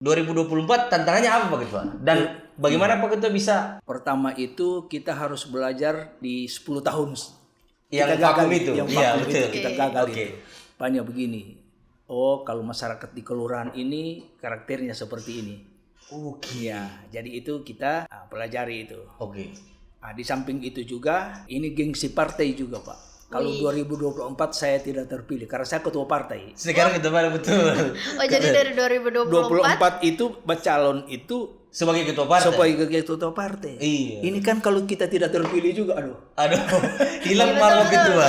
2024 tantangannya apa Pak Ketua? Dan bagaimana Pak Ketua bisa Pertama itu kita harus belajar di 10 tahun yang kita gagal vakum itu? yang Iya, vakum itu betul. kita gagal Oke. itu. Banyak begini. Oh, kalau masyarakat di kelurahan ini karakternya seperti ini. Oke. Ya, jadi itu kita pelajari itu. Oke. Di samping itu juga ini gengsi partai juga, Pak. Kalau 2024 saya tidak terpilih karena saya ketua partai. Sekarang itu Pak betul. Oh, jadi dari 2024 24 itu calon itu Sebagai ketua partai. sebagai ketua partai. Iya. Ini kan kalau kita tidak terpilih juga, aduh. Aduh, hilang marwah ketua.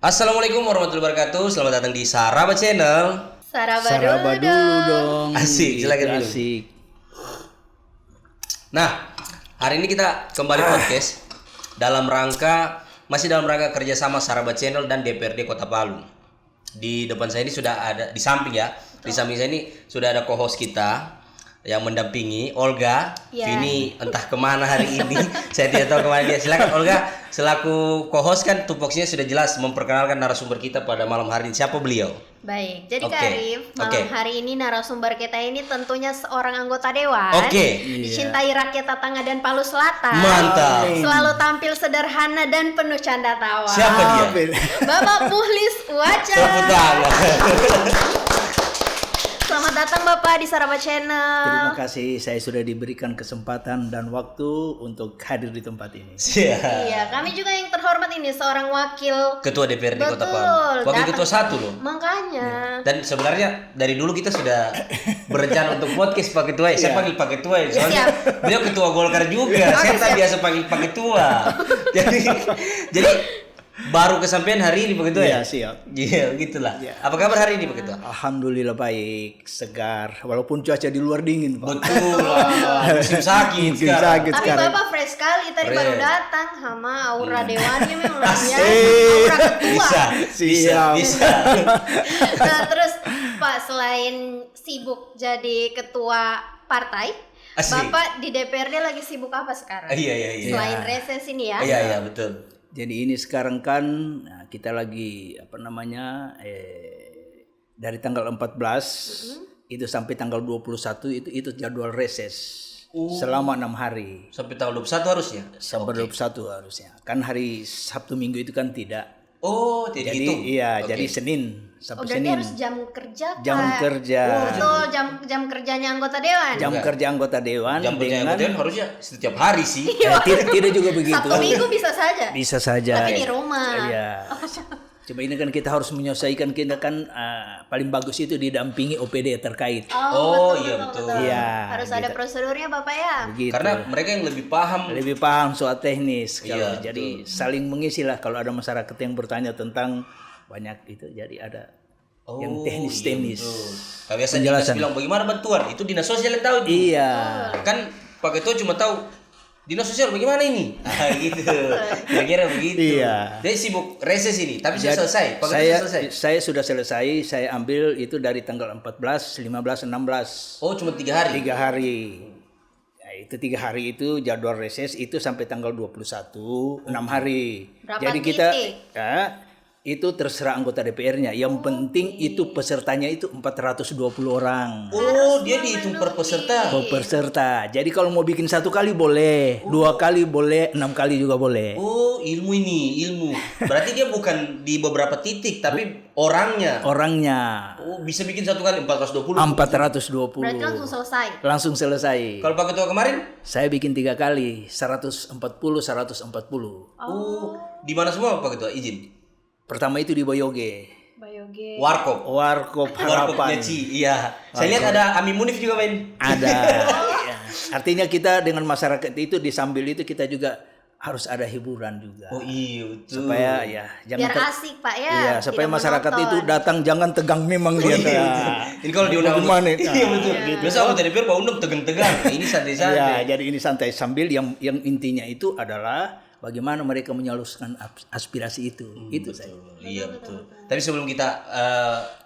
Assalamualaikum warahmatullahi wabarakatuh. Selamat datang di Saraba Channel. Saraba dulu dong. Asik, silakan dulu. Asik. Nah, hari ini kita kembali podcast masih dalam rangka kerjasama Saraba Channel dan DPRD Kota Palu. Di depan saya ini sudah ada, di samping ya, di samping saya ini sudah ada co-host kita yang mendampingi Olga. Ya. Ini entah kemana hari ini, saya tidak tahu kemana dia. Silakan Olga, selaku co-host kan tupoksinya sudah jelas memperkenalkan narasumber kita pada malam hari ini. Siapa beliau? Baik, jadi Oke. Kak Arif, malam hari ini narasumber kita ini tentunya seorang anggota dewan. Oke. Dicintai rakyat Tatangga dan Palu Selatan. Mantap. Selalu tampil sederhana dan penuh canda tawa. Siapa dia? Bapak Muhlis Waca. Tepuk tangan. Selamat datang Bapak di Saraba Channel. Terima kasih saya sudah diberikan kesempatan dan waktu untuk hadir di tempat ini. Siap. Iya, kami juga yang terhormat ini seorang wakil. Ketua DPRD Kota Betul, Palu. Wakil datang. ketua 1 loh. Makanya. Dan sebenarnya dari dulu kita sudah berencana untuk podcast Pak Ketua. Saya panggil Pak Ketua ya. Soalnya beliau ketua Golkar juga. Saya tak biasa panggil Pak Ketua. jadi baru kesampaian hari ini Pak Ketua ya? Iya, siap. Iya, gitulah. Iya. Apa kabar hari ini Pak Ketua? Alhamdulillah baik, segar. Walaupun cuaca di luar dingin, Pak. Betul. Musim sakit Musim sekarang. sakit. Tapi sekarang. Bapak fresh sekali tadi Fresh. baru datang sama aura dewannya memang luar biasa. Asik. Aura ketua. Bisa. Siap. Nah, terus Pak selain sibuk jadi ketua partai, Asik. Bapak di DPRD lagi sibuk apa sekarang? Iya. Selain reses ini ya. Iya, betul. Jadi ini sekarang kan kita lagi dari tanggal 14 itu sampai tanggal 21 itu jadwal reses selama 6 hari. Sampai tanggal 21 harusnya. Sampai 21 harusnya. Kan hari Sabtu Minggu itu kan tidak. Oh, tidak Jadi gitu. iya, Oke. jadi Senin Oh, sampai berarti Senin. harus jam kerja Pak. Jam kerja. Betul, jam kerjanya anggota dewan. Jam kerja anggota dewan Jam kerja dengan yang harusnya setiap hari sih. tidak juga begitu. Sabtu Minggu bisa saja. Bisa saja. Tapi di rumah. Iya. Coba ini kan kita harus menyesuaikan, kita kan paling bagus itu didampingi OPD terkait. Oh, iya, betul. Iya, Harus ada prosedurnya Bapak ya. Begitu. Karena mereka yang lebih paham. Lebih paham soal teknis kalau Iya, jadi saling mengisi lah kalau ada masyarakat yang bertanya tentang banyak itu jadi ada yang teknis-teknis. Kalau biasa dinas bilang bagaimana bantuan, itu dinas sosial yang tahu itu. Iya. Kan Pak Ketua cuma tahu dinas sosial bagaimana ini. Gitu. Kira-kira begitu. Iya. Dia sibuk reses ini, tapi sudah selesai. Pak Ketua Saya selesai. saya sudah selesai, saya ambil itu dari tanggal 14, 15, 16. Oh, cuma 3 hari. 3 hari. Ya, itu 3 hari itu jadwal reses itu sampai tanggal 21, 6 hari. Berapa Jadi kita titik? itu terserah anggota DPR-nya. Yang penting itu pesertanya itu 420 orang. Oh, dia dihitung per peserta. Peserta. Jadi kalau mau bikin 1 kali boleh, 2 kali boleh, 6 kali juga boleh. Oh, ilmu. Berarti dia bukan di beberapa titik, tapi orangnya. Orangnya Oh, bisa bikin 1 kali 420. 420. Berarti langsung selesai. Langsung selesai. Kalau Pak Ketua kemarin? Saya bikin 3 kali, 140. Oh, di mana semua Pak Ketua? Izin. Pertama itu di Boyoge. Bayoge. Warkop. Warkop Harapan. Ci, iya. Saya lihat ada Ami Munif juga main. Ada. Ya. Artinya kita dengan masyarakat itu di sambil itu kita juga harus ada hiburan juga. Oh iya betul. Supaya ya jangan Biar asik Pak ya. iya, supaya Tidak masyarakat monoton. itu datang jangan tegang memang dia. Ini kalau diundang Bagaimana? iya betul. Biasa aku tadi biar undang tegang-tegang. Ini santai-santai. Ya, jadi ini santai sambil yang intinya itu adalah bagaimana mereka menyalurkan aspirasi itu. Itu saya. Iya betul. Tapi sebelum kita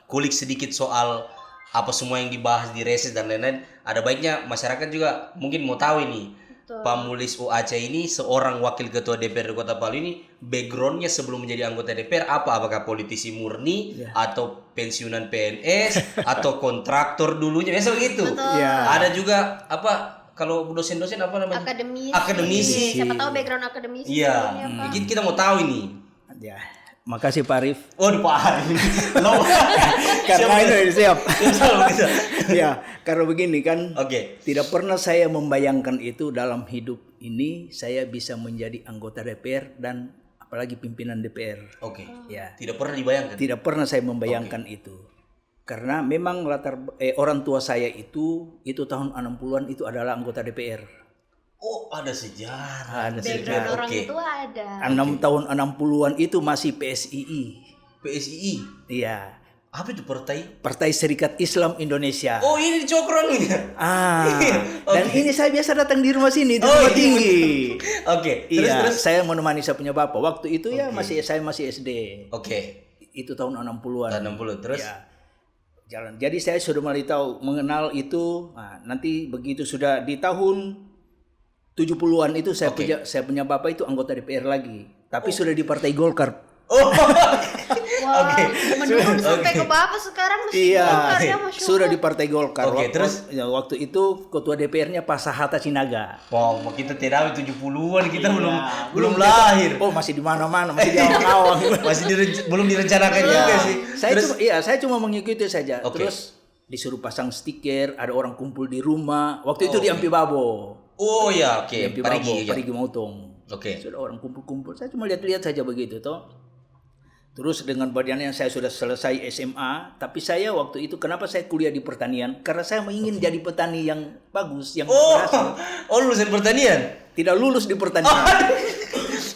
kulik sedikit soal apa semua yang dibahas di reses dan lain-lain, ada baiknya masyarakat juga mungkin mau tahu ini. Pak Mulis UAC ini seorang wakil ketua DPRD Kota Palu ini backgroundnya sebelum menjadi anggota DPR apa? Apakah politisi murni atau pensiunan PNS atau kontraktor dulunya? Biasa begitu. Ya. Ada juga apa? Kalau dosen-dosen apa namanya? Akademisi. Siapa tahu background akademisi. Iya. Kita mau tahu ini. Ya. Makasih Pak Arif. Oh, Pak Arif. Karena ini siap. Gitu. Ya, karena begini kan. Oke. Tidak pernah saya membayangkan itu dalam hidup ini saya bisa menjadi anggota DPR dan apalagi pimpinan DPR. Oke. Ya. Tidak pernah dibayangkan. Tidak pernah saya membayangkan itu. Karena memang orang tua saya itu tahun 60-an itu adalah anggota DPR. Oh, ada sejarah. Ada Background sejarah. orang itu ada. tahun 60-an itu masih PSII. PSII. Iya. Apa itu partai? Partai Serikat Islam Indonesia. Oh, ini di Cokron ini. Dan ini saya biasa datang di rumah sini, di rumah tinggi. Oke. Terus saya menemani saya punya bapak. Waktu itu ya saya masih SD. Oke. Itu tahun 60-an. Tahun 60 terus. Ya. Jalan. Jadi saya sudah mulai tahu mengenal itu. Nah, nanti begitu sudah di tahun 70-an itu saya punya bapak itu anggota DPR lagi. Tapi sudah di Partai Golkar. Oh. Wah, menurun sampai ke bapak sekarang masih Golkar ya, Masya sudah Allah. di Partai Golkar. Oke, terus waktu itu ketua DPR-nya Pak Sahata Sinaga. Wow, kita tidak 70-an kita belum lahir. Oh, masih di mana-mana, masih di awang-awang. Belum direncanakan juga sih. Saya cuma mengikuti saja. Oke. Terus disuruh pasang stiker, ada orang kumpul di rumah. Waktu itu di Ampi Babo. Oh ya, oke. Di Ampi Babo, Parigi Mautong. Oke. Sudah orang kumpul-kumpul. Saya cuma lihat-lihat saja begitu toh. Terus dengan badannya saya sudah selesai SMA, tapi saya waktu itu kenapa saya kuliah di pertanian? Karena saya ingin jadi petani yang bagus, yang berhasil. Oh, lulusan pertanian. Tidak lulus di pertanian.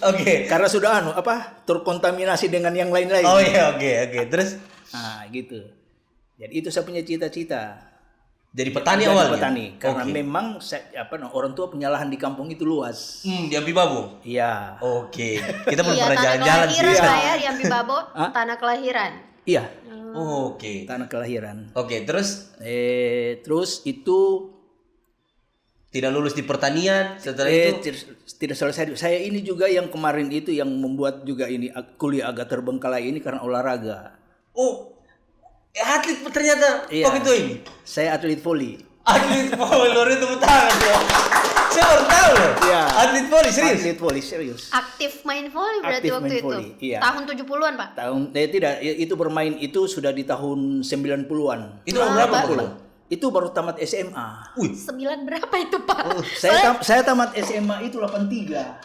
Oke. Karena sudah terkontaminasi dengan yang lain-lain. Oh iya, oke. Terus Nah, gitu. Jadi itu saya punya cita-cita. jadi petani Jadi awalnya. petani. Karena Oke. memang orang tua punya lahan di kampung itu luas. Di Ampi Babo. Iya. Oke. Kita belum Iya, pernah tanah jalan-jalan sih. kelahiran saya di Ampi Babo, tanah kelahiran. Iya. Oke. Tanah kelahiran. Oke, terus Terus itu tidak lulus di pertanian setelah itu. tidak selesai. Saya ini juga yang kemarin itu yang membuat juga ini kuliah agak terbengkalai ini karena olahraga. Oh, atlet ternyata Iya. waktu itu ini. Saya atlet voli. Atlet voli, luar itu tangan loh. Saya baru tahu loh. Iya. Atlet voli serius. Atlet voli serius. Aktif main volley berarti Aktif waktu main itu. volley, iya. Tahun 70-an, Pak. Tidak, itu bermain itu sudah di tahun 90-an. Itu tahun berapa baru. Bro? Itu baru tamat SMA. Wih, 9 berapa itu, Pak? Saya tamat SMA itu 83.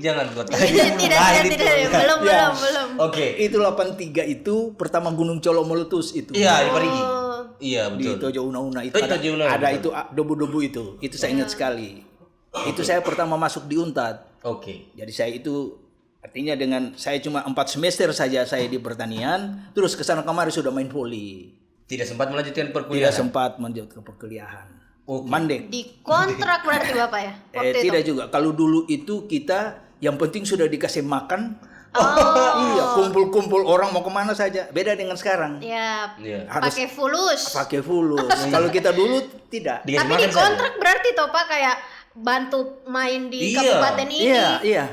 jangan gua tanya. Tidak, belum. Oke. Itu 83 itu pertama Gunung Colo meletus itu. Iya, di Parigi. Oh. Iya, Di betul. Tojo Una-Una itu Oh, Tojo Una-Una, ada betul. itu debu-debu itu. Itu saya ingat sekali. Itu saya pertama masuk di Untad. Oke. Jadi saya itu artinya dengan saya cuma 4 semester saja saya di pertanian, terus kesana kemari sudah main voli. Tidak sempat melanjutkan Tidak perkuliahan. sempat melanjutkan perkuliahan. Oke. Mandek. Di kontrak berarti Bapak ya? Waktu itu. Tidak juga. Kalau dulu itu kita yang penting sudah dikasih makan. Oh. Iya, kumpul-kumpul orang mau kemana saja. Beda dengan sekarang. Ya, Iya. pakai fulus. Pakai fulus. Kalau kita dulu tidak. Dikasih Tapi makan di kontrak berarti toh Pak kayak bantu main di Iya. kabupaten ini. Iya.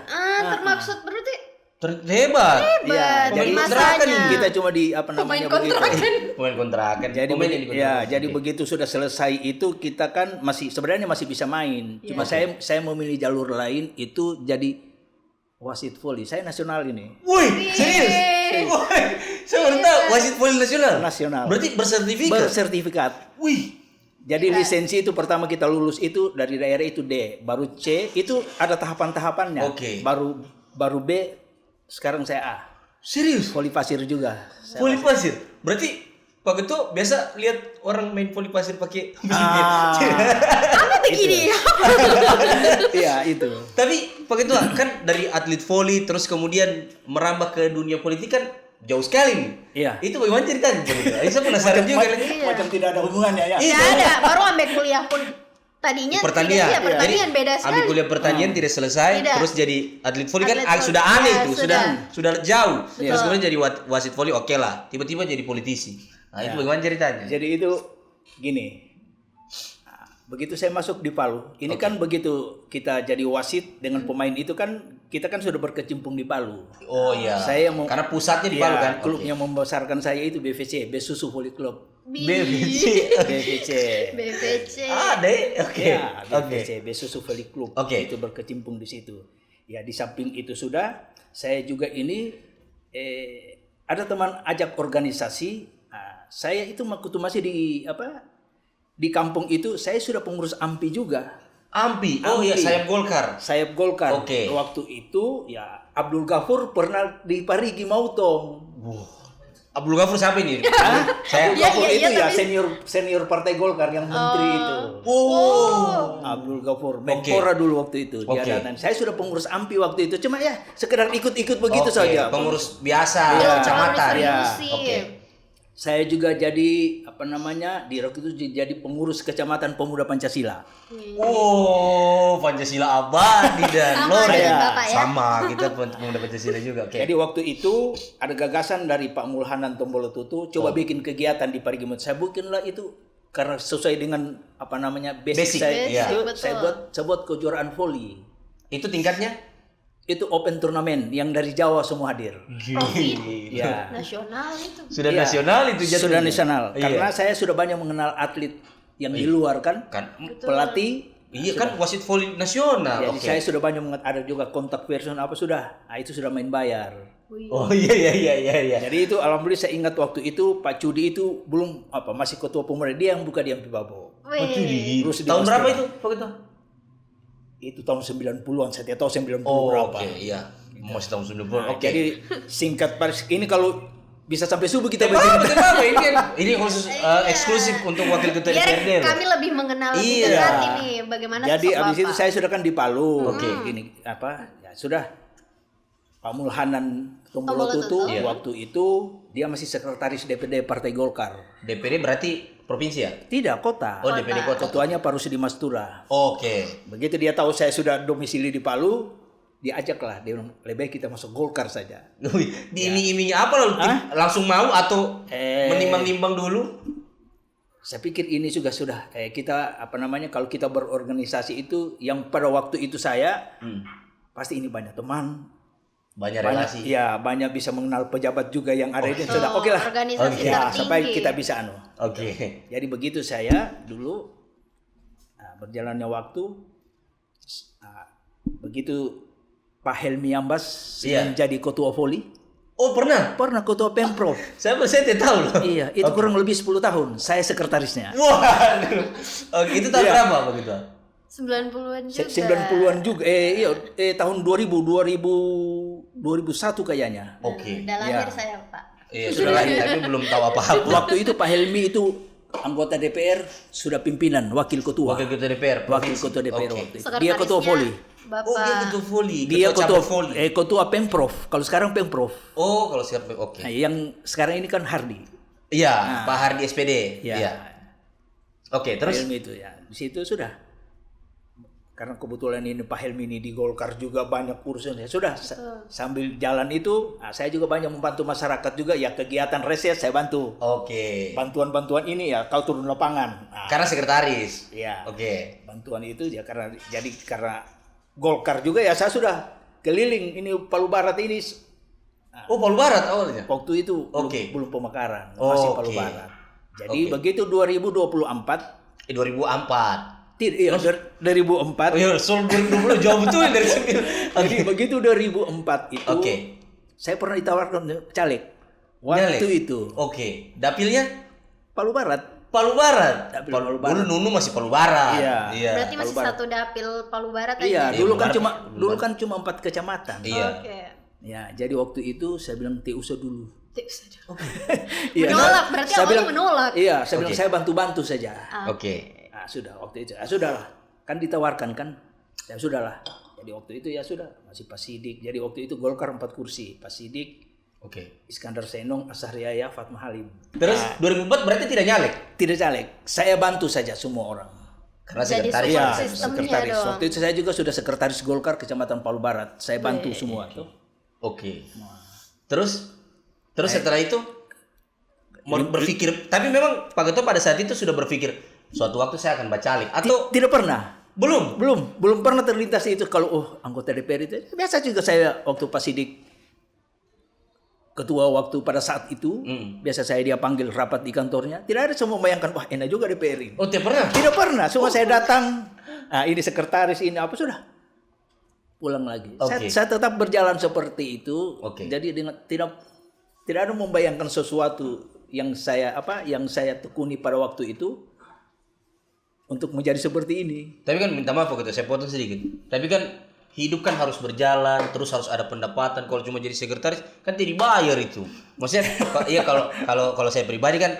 Termaksud berarti Hebat. hebat. jadi Di kontrakan masanya. kita cuma di apa namanya begitu. Pemain kontrakan. Jadi Pemain yang di ya, kontrakan. jadi Oke. begitu sudah selesai itu kita kan sebenarnya masih bisa main. Cuma saya memilih jalur lain itu jadi wasit voli. Saya nasional ini. Wih, serius? Wih, saya baru tahu wasit voli nasional. Nasional. Berarti bersertifikat. Bersertifikat. Wih. Jadi lisensi itu pertama kita lulus itu dari daerah itu D, baru C itu ada tahapan-tahapannya. Oke. Baru B, sekarang saya A. Serius? Voli pasir juga. Voli pasir. Berarti Pak Ketua biasa lihat orang main voli pasir pakai Apa begini? Iya itu. Tapi Pak Ketua kan dari atlet voli terus kemudian merambah ke dunia politik kan jauh sekali nih. Iya. Itu bagaimana ceritanya? Pak Ketua? Saya penasaran juga. Macam tidak ada hubungannya ya. Tidak ada, baru ambil kuliah pun Tadinya pertanian. Iya, pertanian Jadi, beda sekali. ambil kuliah pertanian tidak selesai, Tidak. terus jadi atlet voli kan Atlet voli. sudah aneh Ya, itu, sudah jauh. Betul. Terus kemudian jadi wasit voli oke lah. Tiba-tiba jadi politisi. Nah, itu bagaimana ceritanya? Jadi itu gini. Nah, begitu saya masuk di Palu, ini kan begitu kita jadi wasit dengan pemain itu kan kita kan sudah berkecimpung di Palu. Oh iya. Karena pusatnya di Palu kan. Klub yang membesarkan saya itu BVC, Besusu Volley Club. BVC. BVC. BVC. Deh. Oke. Ya, BVC, Besusu Volley Club. Oke. Itu berkecimpung di situ. Ya, di samping itu sudah, saya juga ini ada teman ajak organisasi. Nah, saya itu waktu masih di kampung itu, saya sudah pengurus AMPI juga. AMPI. Oh iya, AMPI. sayap Golkar. Sayap Golkar. Oke. Waktu itu ya Abdul Ghafur pernah di Parigi Mautong. Abdul Ghafur siapa ini? Saya Abdul Ghafur itu iya, ya tapi- senior Partai Golkar yang menteri itu. Abdul Ghafur, Menpora dulu waktu itu. Oke. Dia datang. Saya sudah pengurus AMPI waktu itu. Cuma ya sekedar ikut-ikut begitu Oke, saja. pengurus biasa Belum kecamatan. terlalu Ya. seriusin. Oke. Saya juga jadi di waktu itu jadi pengurus kecamatan Pemuda Pancasila. Oh, Pancasila abadi dan Sama Lore. dengan Bapak ya. Sama, kita pemuda Pancasila juga. Oke. Jadi waktu itu ada gagasan dari Pak Mulhanan Tombolotutu, coba bikin kegiatan di Parigi Motong. Saya bikinlah itu karena sesuai dengan basic Basic, saya iya. itu Betul. saya buat kejuaraan voli. Itu tingkatnya? Itu open turnamen yang dari Jawa semua hadir. Profit Ya. nasional itu. Sudah Iya. nasional itu jatuhnya. Sudah nasional. Iya. Karena saya sudah banyak mengenal atlet yang di luar kan. Pelatih. Iya kan wasit voli nasional. Jadi Oke. saya sudah banyak ada juga kontak person sudah. Nah, itu sudah main bayar. Oh iya. Jadi itu alhamdulillah saya ingat waktu itu Pak Cudi itu belum masih ketua pemuda, dia yang buka di Ampi Babo. Wih. Terus di Tahun berapa Mastura. itu? Waktu itu? Itu tahun 90-an, saya tidak tahu 90 Oh, berapa. oke, iya. Masih tahun 90. Nah, Oke. Jadi singkat ini kalau bisa sampai subuh kita Apa begini. ini kan ini khusus eksklusif untuk wakil ketua Biar DPRD. loh. kami lebih mengenal lebih Iya. dekat ini bagaimana Jadi sosok abis itu Bapak. saya sudah kan di Palu. Oke. Ini ya sudah. Pak Mulhanan Tombolotutu Tombolotutu. Iya. waktu itu dia masih sekretaris DPD Partai Golkar. DPD berarti provinsi ya? Tidak, kota. Oh, DPD kota. Ketuanya Pak Rusdi Mastura. Oke. Begitu dia tahu saya sudah domisili di Palu, diajaklah, dia bilang lebih baik kita masuk Golkar saja. Diiming-imingi apa lalu? Langsung mau atau menimbang-nimbang dulu? Saya pikir ini juga sudah kita kalau kita berorganisasi itu yang pada waktu itu saya pasti ini banyak teman, Banyak relasi. ya banyak bisa mengenal pejabat juga yang ada itu sudah oke lah. Organisasi Ya, tertinggi. sampai kita bisa Oke. Jadi begitu saya dulu berjalannya waktu begitu Pak Helmi Ambas Iya. menjadi ketua voli, Oh, pernah? ketua Pemprov. Saya tidak tahu loh. Iya, itu kurang lebih 10 tahun. Saya sekretarisnya. Waduh. Oke, itu tahun berapa begitu? 90-an juga. 90-an juga. Tahun 2001 kayaknya. Oke. Udah lahir saya, Pak. Iya, sudah lahir tapi belum tahu apa-apa. Waktu itu Pak Helmi itu anggota DPR, sudah pimpinan, wakil ketua. Wakil ketua DPR. Wakil provinsi. ketua DPR Oke. waktu itu. Dia ketua voli. Bapak. Oh, dia ketua voli. Dia ketua cabang voli. ketua Pemprov. Kalau sekarang Pemprov. Oh, kalau siapa? Oke. Nah, yang sekarang ini kan Hardi. Iya, Pak Hardi SPD. Ya. Iya. Oke, Pak terus Helmi itu ya. Di situ sudah. Karena kebetulan ini Pak Helmi ini di Golkar juga banyak urusan. Ya sudah sambil jalan itu, saya juga banyak membantu masyarakat juga ya, kegiatan reses saya bantu. oke. Bantuan-bantuan ini ya kau turun lapangan. Nah, Karena sekretaris. ya. Oke. Bantuan itu ya karena Golkar juga ya saya sudah keliling ini Palu Barat ini Oh, Palu Barat awalnya. waktu itu Oke. belum pemekaran, Oh, masih Palu oke. Barat. Jadi begitu 2024 2004. iya 2004. Oh iya, soal 2020 jauh betul dari sini. Jadi begitu 2004 itu Oke. saya pernah ditawarkan caleg. Nyalek? Waktu itu Oke. Dapilnya Palu Barat. Palu Barat. Dapil Palu Barat. Dulu Nunu masih Palu Barat. Iya. Berarti masih Palu Barat. satu dapil Palu Barat aja. Iya, Iya, dulu Palu dulu Barat. kan cuma 4 kecamatan. Iya. Oke. Ya, jadi waktu itu saya bilang tidak usah dulu. Iya. Menolak, berarti Saya awalnya bilang- menolak. Iya, saya bilang Oke. saya bantu-bantu saja. Oke. Nah, sudah waktu itu. Sudahlah. Kan ditawarkan kan. Ya sudahlah. Jadi waktu itu ya sudah, masih Pak Sidik. Jadi waktu itu Golkar 4 kursi. Pak Sidik, Oke. Iskandar Senong, Asariaya, Fatma Halim. Terus 2004 berarti tidak nyalek. Tidak caleg. Saya bantu saja semua orang. Karena Jadi sekretaris. support Iya, sistemnya sekretaris. dong. Waktu itu saya juga sudah sekretaris Golkar Kecamatan Palu Barat. Saya bantu semua tuh. Oke. Terus setelah itu mau berpikir, tapi memang Pak Ketua pada saat itu sudah berpikir suatu waktu saya akan bacalek atau Tidak pernah. belum? Belum pernah terlintas itu kalau anggota DPR itu. Biasa juga saya waktu Pak Sidik ketua waktu pada saat itu, biasa saya dia panggil rapat di kantornya. Tidak ada semua membayangkan, wah enak juga DPR ini. Oh, tidak pernah. Tidak pernah, semua saya datang, ini sekretaris ini apa sudah pulang lagi. Oke. Saya tetap berjalan seperti itu. Oke. Jadi dengan tidak ada membayangkan sesuatu yang saya tekuni pada waktu itu untuk menjadi seperti ini. Tapi kan minta maaf Pak Ketua, saya potong sedikit. Tapi kan hidup kan harus berjalan, terus harus ada pendapatan. Kalau cuma jadi sekretaris kan tidak dibayar itu. Maksudnya iya kalau saya pribadi kan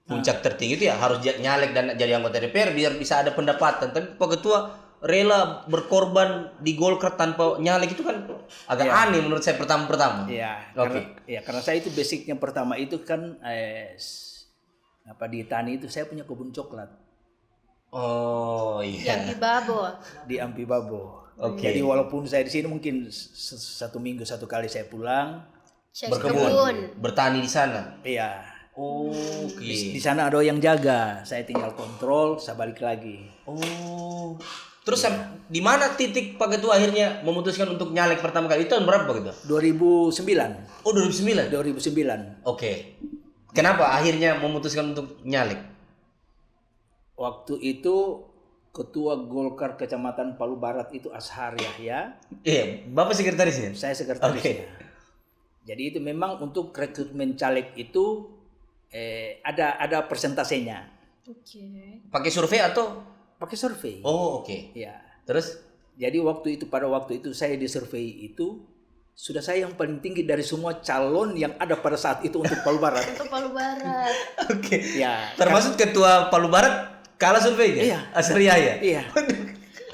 puncak tertinggi itu ya harus nyalek dan jadi anggota DPR biar bisa ada pendapatan. Tapi Pak Ketua rela berkorban di Golkar tanpa nyalek itu kan agak aneh menurut saya pertama-pertama. Iya, Oke. karena saya itu basicnya pertama itu kan di Tani itu saya punya kebun coklat Oh iya. Yang di Babo. di Ampibabo. Oke. Jadi walaupun saya di sini mungkin satu minggu satu kali saya pulang, Cek Berkebun, kebun. bertani di sana. iya. Oke. Di sana ada yang jaga, saya tinggal kontrol, saya balik lagi. Oh. Terus di mana titik Pak Ketua akhirnya memutuskan untuk nyalek pertama kali? Itu tahun berapa Pak Ketua? 2009. Oh 2009. 2009. Oke. Kenapa akhirnya memutuskan untuk nyalek? Waktu itu Ketua Golkar Kecamatan Palu Barat itu Ashar Yahya, Iya, Bapak sekretarisnya. saya sekretarisnya. Oke. Jadi itu memang untuk rekrutmen caleg itu ada persentasenya. Oke. Pakai survei atau? Pakai survei. Oh oke. Ya. Terus? Jadi pada waktu itu saya disurvei itu sudah saya yang paling tinggi dari semua calon yang ada pada saat itu untuk Palu Barat. Untuk Palu Barat. Oke. Ya. Termasuk Ketua Palu Barat kalah surveinya? Iya. Asria ya? Iya.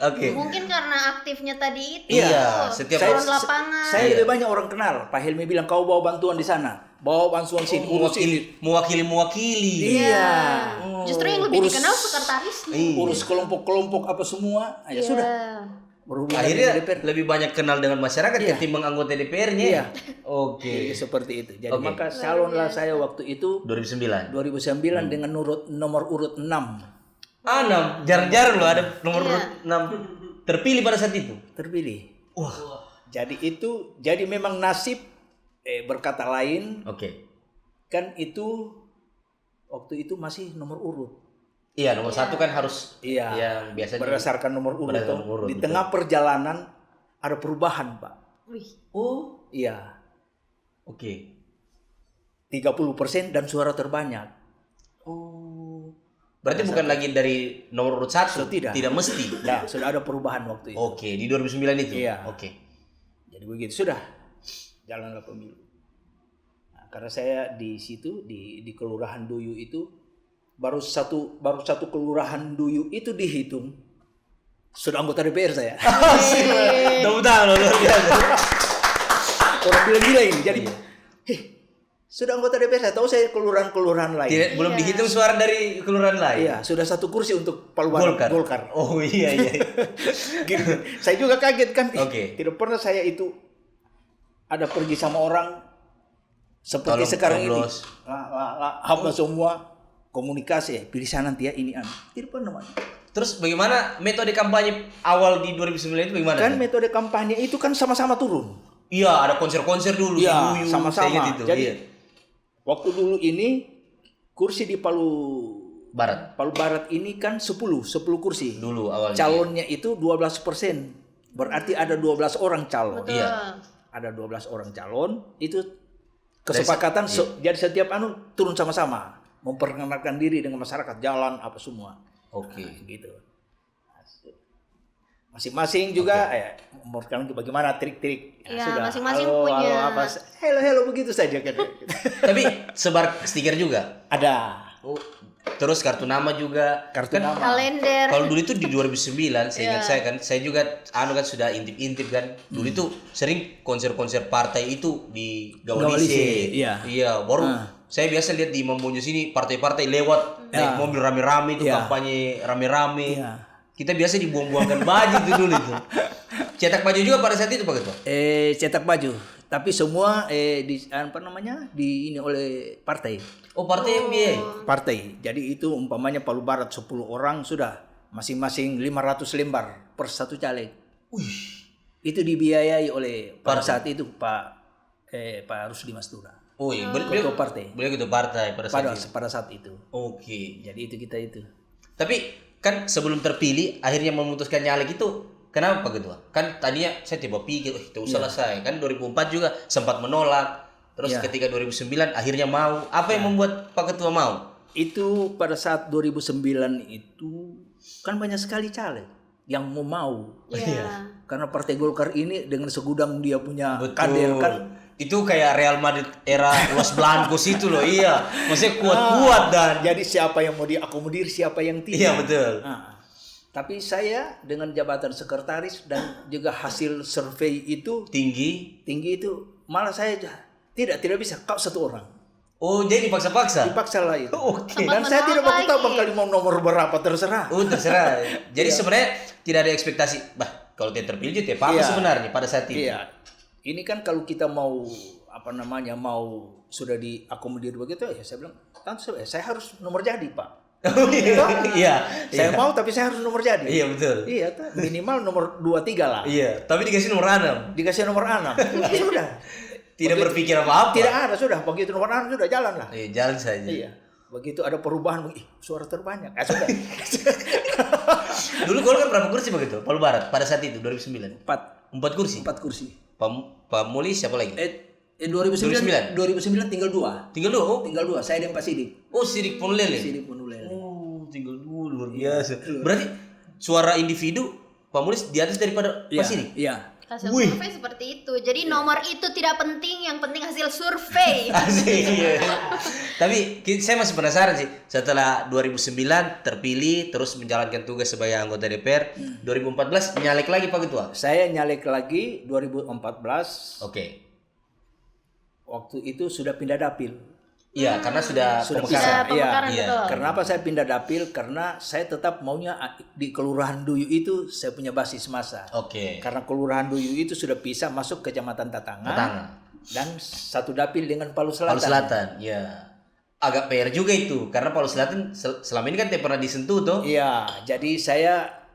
Oke. Mungkin karena aktifnya tadi itu. Iya, setiap turun lapangan. Saya lebih banyak orang kenal. Pak Helmi bilang kau bawa bantuan di sana, bawa bantuan sini, urus ini. mewakili. Iya. Justru yang lebih Urus- dikenal sekretarisnya. Urus kelompok-kelompok apa semua. Ya sudah. Berhubungan Akhirnya dengan DPR. lebih banyak kenal dengan masyarakat ketimbang anggota DPR-nya. Iya. Oke. Jadi seperti itu. Jadi Oke. maka calonlah saya waktu itu 2009. 2009 dengan nomor urut 6 6. Jarang-jarang loh ada nomor urut 6 terpilih pada saat itu. terpilih. Wah. Jadi memang nasib berkata lain Oke. kan itu waktu itu masih nomor urut. Iya, nomor 1 kan harus Iya. yang biasanya Berdasarkan nomor urut. Berdasarkan toh. nomor urut, Di betul. tengah perjalanan ada perubahan, Pak. Wih. Oh, Iya. oke. 30% dan suara terbanyak. Oh. Berarti bukan lagi dari nomor urut 1. Tidak. Mesti. Nah, sudah ada perubahan waktu itu. Oke, di 2009 itu. Iya. Oke. Jadi begitu sudah jalanlah pemilu. Nah, karena saya di situ di Kelurahan Duyu itu baru satu kelurahan Duyu itu dihitung sudah anggota DPR saya. Tepuk tangan loh, luar biasa. Orang bilang gila ini. Jadi sudah anggota DPR saya tahu saya kelurahan-kelurahan lain. Belum dihitung suara dari kelurahan lain. Iya, sudah satu kursi untuk Palu Barat Golkar. Oh iya. Gitu. Saya juga kaget kan. Oke. Tidak pernah saya itu ada pergi sama orang seperti Tolong sekarang coblos. ini. Apa semua komunikasi pilih sana nanti ya ini Tidak pernah. Man. Terus bagaimana metode kampanye awal di 2009 itu bagaimana? Kan metode kampanye itu kan sama-sama turun. Iya, ada konser-konser dulu. Iya, Duyu, sama-sama. saya ingat itu. Jadi Iya. waktu dulu ini kursi di Palu Barat ini kan 10 kursi. dulu awalnya. Calonnya itu 12%. Berarti ada 12 orang calon. Betul. Iya. Ada 12 orang calon, itu kesepakatan jadi setiap turun sama-sama, memperkenalkan diri dengan masyarakat, jalan apa semua. Oke. Gitu. Masing-masing juga memperkenalkan bagaimana trik-trik. Iya, masing-masing halo, punya. halo, apa, hello begitu saja kan. Tapi sebar stiker juga. Ada Oh, terus kartu nama juga. kartu nama. Kalender. Kalau dulu itu di 2009, saya ingat saya kan, saya juga kan sudah intip-intip kan. Dulu itu sering konser-konser partai itu di Gawalise. Iya. Iya, baru saya biasa lihat di Mambonyo sini partai-partai lewat naik mobil rame-rame itu kampanye rame-rame. Kita biasa dibuang-buangkan baju itu dulu itu. Cetak baju juga pada saat itu Pak Ketua? Cetak baju, tapi semua di ini oleh partai. Oh, partai yang biayai. Partai. Jadi itu umpamanya Palu Barat 10 orang sudah masing-masing 500 lembar per satu caleg. Itu dibiayai oleh pada saat itu Pak Rusdi Mastura. Oh iya, Ketua partai. Beliau ketua partai Pada saat itu. Oke. Jadi itu kita itu. Tapi kan sebelum terpilih akhirnya memutuskan nyalek itu kenapa Pak Ketua? Kan tadinya saya tiba pikir, itu usah saya. Kan 2004 juga sempat menolak. Terus ketika 2009 akhirnya mau. Apa yang membuat Pak Ketua mau? Itu pada saat 2009 itu kan banyak sekali caleg yang mau. Iya. Karena Partai Golkar ini dengan segudang dia punya kader kan. Itu kayak Real Madrid era Los Blancos itu loh, iya. Maksudnya kuat-kuat dan Jadi siapa yang mau diakomodir, siapa yang tidak. iya betul. Tapi saya dengan jabatan sekretaris dan juga hasil survei itu Tinggi. itu malah saya tidak bisa kau satu orang. Oh, jadi dipaksa-paksa. Dipaksa lah itu. Oke. Dan saya tidak mau tahu bakal mau nomor berapa terserah. Oh, terserah. Jadi sebenarnya tidak ada ekspektasi. Kalau dia terpilih dia apa sebenarnya pada saat itu. Iya. Ini kan kalau kita mau mau sudah diakomodir begitu ya saya bilang, saya harus nomor jadi Pak. Oh, iya. Saya mau tapi saya harus nomor jadi. Iya betul. Iya, minimal nomor 2-3 lah. Iya, tapi dikasih nomor 6. Dikasih nomor 6. Sudah. Tidak berpikir apa-apa. Tidak ada, sudah. Begitu nomor 6 sudah jalan lah. Iya, jalan saja. Iya. Begitu ada perubahan, suara terbanyak. Sudah. Dulu Golkar berapa kursi begitu? Palu Barat pada saat itu 2009. 4 kursi. 4 kursi. Pak Muli siapa lagi? 2009 tinggal 2. Tinggal 2. Oh, Tinggal 2. Saya dan Pak Sidik. Oh, Sidik Punulele. Sidik Punulele. Oh, tinggal 2 luar biasa. Berarti suara individu Pak Muli di atas daripada Pak Sidik? Iya. Hasil survei seperti itu. Jadi nomor itu tidak penting, yang penting hasil survei. Asik. Iya. Tapi saya masih penasaran sih. Setelah 2009 terpilih terus menjalankan tugas sebagai anggota DPR, 2014 nyalek lagi Pak Ketua. Saya nyalek lagi 2014. Oke. Waktu itu sudah pindah dapil. Iya, karena sudah pisah. Pemekaran, Iya. betul. Kenapa saya pindah dapil? Karena saya tetap maunya di Kelurahan Duyu itu saya punya basis massa. Oke. Karena Kelurahan Duyu itu sudah bisa masuk ke Kecamatan Tatangan. Dan satu dapil dengan Palu Selatan. Palu Selatan, ya. Agak PR juga itu, karena Palu Selatan selama ini kan tidak pernah disentuh tuh. Iya, jadi saya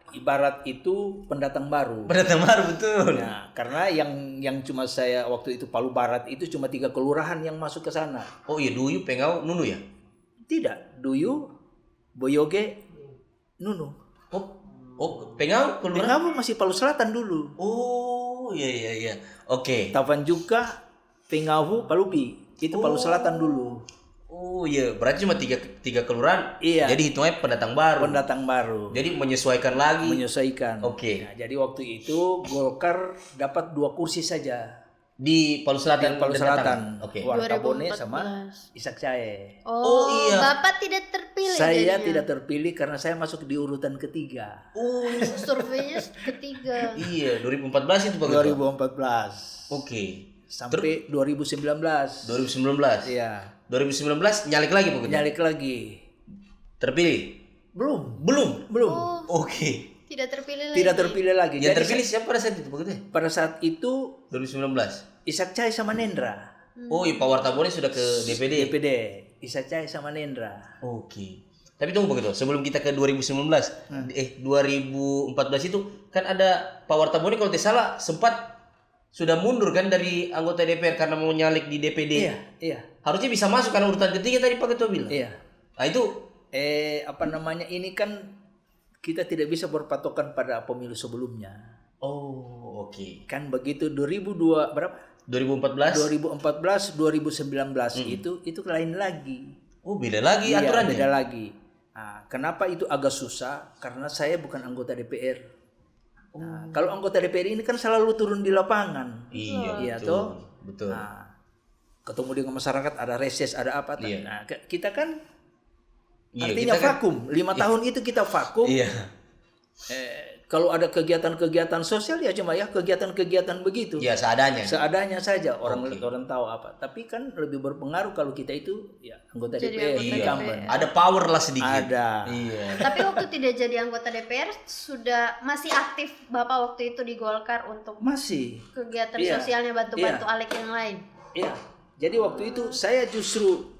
ibarat itu pendatang baru. Pendatang baru betul. Nah, karena yang cuma saya waktu itu Palu Barat itu cuma 3 kelurahan yang masuk ke sana. Oh iya, Duyu, Pengau, Nunu ya? Tidak, Duyu, Boyoge, Nunu. Oh, Pengau, kelurahan? Pengau masih Palu Selatan dulu. Oh, iya. Oke. Tapan juga Pengau, Palupi. Itu Palu Selatan dulu. Oh iya, berarti cuma tiga kelurahan. Iya. Jadi hitungnya pendatang baru. Pendatang baru. Jadi menyesuaikan lagi. Menyesuaikan. Oke. Nah, jadi waktu itu Golkar dapat 2 kursi saja. Di Palu Selatan. Palu dan Selatan. Tatangan. Oke. Wartabone 2014. sama Isak Cae. Oh, iya. Bapak tidak terpilih. Saya jadinya. tidak terpilih karena saya masuk di urutan ketiga. Oh Surveinya ketiga. iya, 2014 itu Pak Ketua. 2014. Oke. Sampai 2019. 2019. Iya. 2019 nyalek lagi Pak Ketua. Nyalik lagi. Terpilih? Belum. Belum. Oh, Oke. tidak terpilih lagi. Tidak terpilih lagi. Yang Jadi terpilih siapa pada saat itu Pak Ketua? pada saat itu 2019. Isak Cae sama Nendra. Oh, iya, Pak Wartabone sudah ke DPD. DPD. Isak Cae sama Nendra. Oke. Tapi tunggu Pak Ketua, sebelum kita ke 2019, 2014 itu kan ada Pak Wartabone kalau tidak salah sempat sudah mundur kan dari anggota DPR karena mau nyalek di DPD. Iya. Harusnya bisa masuk karena urutan ketiga tadi Pak Ketua bilang. Iya. Nah itu Ini kan kita tidak bisa berpatokan pada pemilu sebelumnya. oh oke. Kan begitu 2002 berapa? 2014. 2019 itu lain lagi. Oh beda lagi Iya, aturannya. beda lagi. Nah, kenapa itu agak susah? Karena saya bukan anggota DPR. Nah, kalau anggota DPR ini kan selalu turun di lapangan. Iya Iya toh. betul. Nah, ketemu dengan masyarakat, ada reses, ada apa? Iya. Nah, kita kan Iya, artinya kita kan- vakum. 5 tahun itu kita vakum. Iya. Kalau ada kegiatan-kegiatan sosial ya cuma ya kegiatan-kegiatan begitu. Ya seadanya. Seadanya saja orang Oke. orang tahu apa. Tapi kan lebih berpengaruh kalau kita itu ya anggota Jadi DPR, anggota incumbent. Ada power lah sedikit. Ada. Iya. Tapi waktu tidak jadi anggota DPR sudah masih aktif Bapak waktu itu di Golkar untuk Masih. kegiatan Iya. sosialnya bantu-bantu Iya. Alek yang lain. Iya. Jadi waktu itu saya justru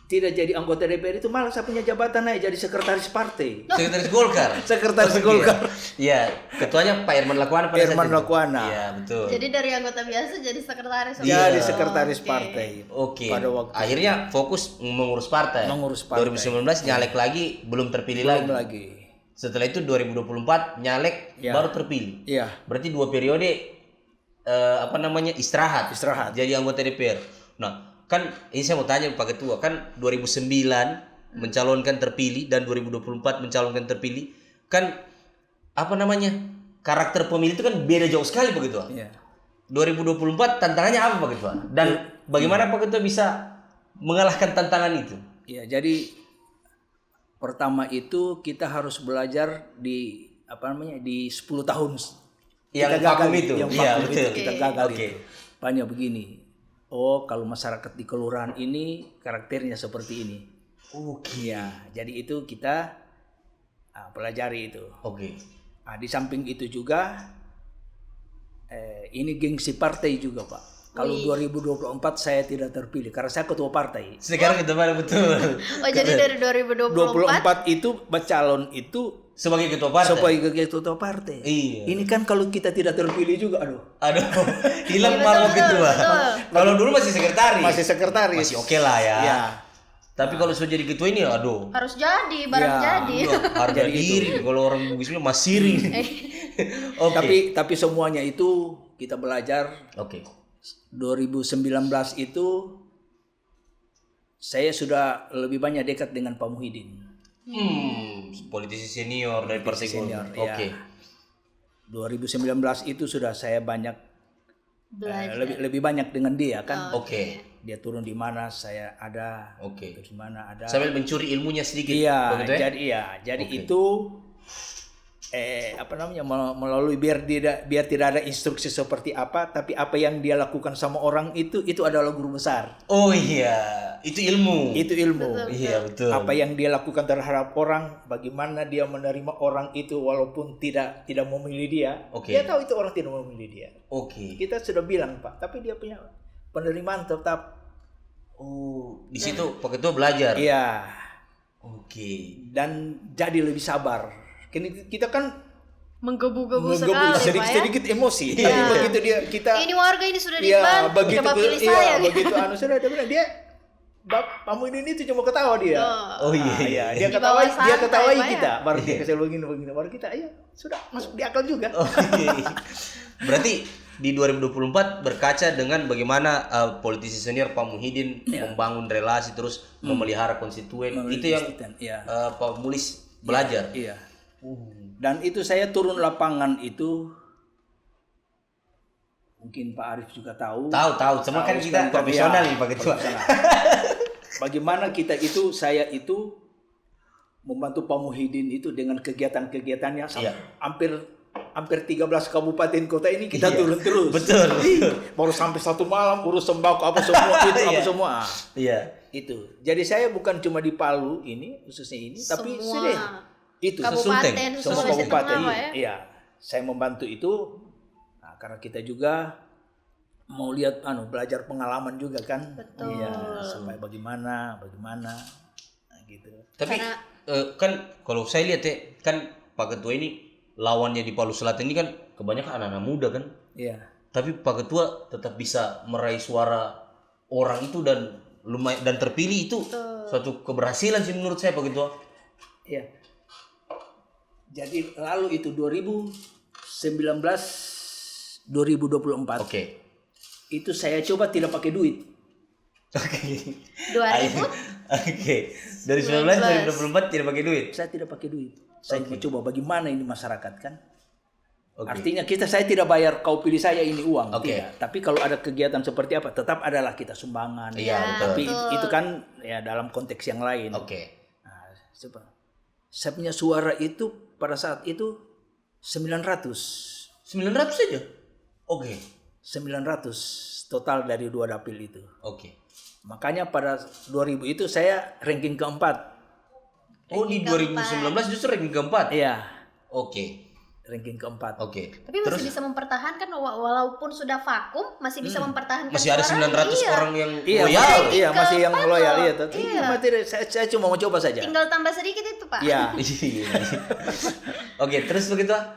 tidak jadi anggota DPR itu malah saya punya jabatan aja jadi sekretaris partai. Sekretaris Golkar. Sekretaris Oke. Golkar. Iya, ketuanya Pak Irman Lakuana pada saat Irman itu. Lakuana. Iya, betul. Jadi dari anggota biasa jadi sekretaris. Jadi Iya. sekretaris Oke. partai. Oke. Pada waktu Akhirnya fokus mengurus partai. Mengurus partai. 2019 nyalek lagi, belum terpilih belum lagi. lagi. Setelah itu 2024 nyalek Ya. baru terpilih. Iya. Berarti 2 periode istirahat. Istirahat. Jadi anggota DPR. Nah, kan ini saya mau tanya Pak Ketua, kan 2009 mencalonkan terpilih dan 2024 mencalonkan terpilih. Kan karakter pemilih itu kan beda jauh sekali Pak Ketua. Iya. 2024 tantangannya apa Pak Ketua? Dan bagaimana Pak Ketua bisa mengalahkan tantangan itu? Iya, jadi pertama itu kita harus belajar di di 10 tahun Yang kita gagal vakum itu. yang Iya, vakum betul. itu, kita gagal Oke. itu. Banyak begini. Oh, kalau masyarakat di kelurahan ini karakternya seperti ini. Oke. Iya, jadi itu kita pelajari itu. Oke. Di samping itu juga ini gengsi partai juga, Pak. Kalau 2024 saya tidak terpilih karena saya ketua partai. Sekarang kita balik betul. Oh, jadi dari 2024 24 itu calon itu Sebagai ketua partai. sebagai ketua partai. Iya. Ini kan kalau kita tidak terpilih juga, aduh. Aduh, hilang Iya, marwah betul, ketua. betul. Kalau dulu masih sekretaris. Masih sekretaris. Masih oke lah ya. Iya. Tapi kalau sudah jadi ketua ini, aduh. harus jadi, barang Ya. jadi. Harga Jadi itu. diri kalau orang Bugisnya masiri. Oke. Tapi semuanya itu kita belajar. Oke. 2019 itu saya sudah lebih banyak dekat dengan Pak Muhyiddin. Politisi senior dari Partai Senior, Golkar. Oke. ya. 2019 itu sudah saya banyak Belajar. lebih banyak dengan dia kan. Oke. Dia turun di mana saya ada. Oke. Di mana ada. Sambil mencuri ilmunya sedikit. Iya, begitu ya? jadi Oke. itu melalui biar tidak ada instruksi seperti apa, tapi apa yang dia lakukan sama orang itu adalah guru besar. Oh iya, itu ilmu. Itu ilmu. Iya, betul. Apa yang dia lakukan terhadap orang, bagaimana dia menerima orang itu walaupun tidak memilih dia. Oke. Dia tahu itu orang tidak memilih dia. Oke. Kita sudah bilang, Pak, tapi dia punya penerimaan tetap. Oh, di situ Pak Ketua belajar. Iya. Oke. Dan jadi lebih sabar. Kita kan Menggebu-gebu sekali, Pak ya. sedikit emosi. Iya. Tapi begitu dia Ini warga ini sudah Iya, dibantu, begitu coba pilih saya. gitu. begitu sudah dia bilang dia Pak Muhyiddin itu cuma ketawa dia. Oh. Oh iya. Dia Di bawah ketawai, santai, Pak ya. kita. Baru dia kesel begini. Baru kita, ayo sudah masuk di akal juga. Oke. Berarti di 2024 berkaca dengan bagaimana politisi senior Pak Muhyiddin membangun relasi terus memelihara konstituen. Itu yang Iya. Pak Mulis belajar. Iya. Dan itu saya turun lapangan itu mungkin Pak Arief juga tahu. Tahu. Cuma kan kita profesional nih Pak Ketua. Bagaimana saya itu membantu Pak Muhyiddin itu dengan kegiatan-kegiatannya hampir 13 kabupaten kota ini kita turun terus. Betul. Baru sampai satu malam urus sembako apa semua itu apa semua. Iya. Itu. Jadi saya bukan cuma di Palu ini khususnya ini tapi Semua itu kabupaten, semua Sulawesi kabupaten. Tengah, Pak ya. Iya. Saya membantu itu karena kita juga mau lihat belajar pengalaman juga kan. Betul. Iya, sampai bagaimana gitu. Tapi kan kalau saya lihat ya kan Pak Ketua ini lawannya di Palu Selatan ini kan kebanyakan anak-anak muda kan. Iya. Tapi Pak Ketua tetap bisa meraih suara orang itu dan lumayan dan terpilih itu suatu keberhasilan sih menurut saya Pak Ketua. Iya. Jadi lalu itu 2019 2024. Oke. Itu saya coba tidak pakai duit. Oke. 2000 Oke. Dari 19 2024 tidak pakai duit. Saya tidak pakai duit. Saya mau coba bagaimana ini masyarakat kan. Oke. Artinya saya tidak bayar kau pilih saya ini uang. Oke. Tidak. Tapi kalau ada kegiatan seperti apa tetap adalah kita sumbangan. Iya, betul. Tapi itu kan ya dalam konteks yang lain. Oke. Nah, coba. Saya punya suara itu pada saat itu 900. 900 saja. Oke. 900 total dari 2 dapil itu. Oke. Makanya pada 2000 itu saya ranking keempat. Oh, di 2019 justru ranking keempat. Iya, Oke. ranking keempat. Oke. Tapi masih bisa mempertahankan walaupun sudah vakum, masih bisa mempertahankan Masih ada suaranya. 900 Iya. orang yang Iya, loyal. iya masih yang keempat loyal loh. iya. Tapi saya cuma mau coba saja. Tinggal tambah sedikit itu, Pak. Iya. Iya. Oke, terus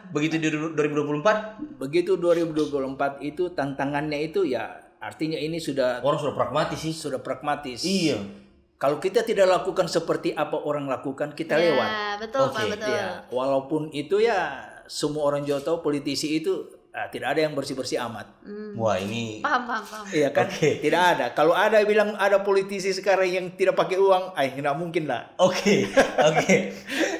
begitu di 2024 Begitu 2024 itu tantangannya itu ya artinya ini sudah orang sudah pragmatis sih. pragmatis. Iya. Kalau kita tidak lakukan seperti apa orang lakukan, kita lewat. Ya, betul Pak, Oke, betul. Ya, walaupun itu ya semua orang juga tahu politisi itu tidak ada yang bersih-bersih amat. Wah, ini Paham. Iya kan? Oke. Tidak ada. Kalau ada bilang ada politisi sekarang yang tidak pakai uang, tidak mungkin lah. Oke.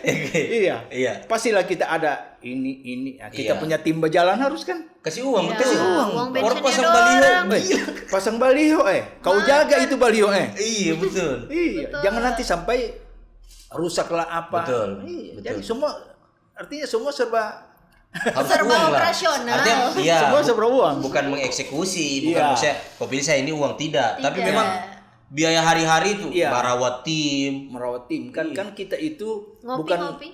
Iya. Iya. Pastilah kita ada ini. Nah, kita Iya. punya tim berjalan harus kan? Kasih uang, Iya. betul. uang. Uang Orang bensinnya pasang dorang. baliho. Pasang baliho Kau jaga itu baliho Iya, betul. Iya, Betul. jangan nanti sampai rusaklah apa. Betul, Iya, betul. jadi semua artinya semua serba Harus Serba uang lah. operasional. Artinya, iya, semua serba uang. bukan mengeksekusi, bukan Iya. maksudnya kau pilih saya ini uang tidak. Tapi Tidak. memang biaya hari-hari itu Iya. merawat tim. Merawat tim kan kita itu Ngopi-ngopi.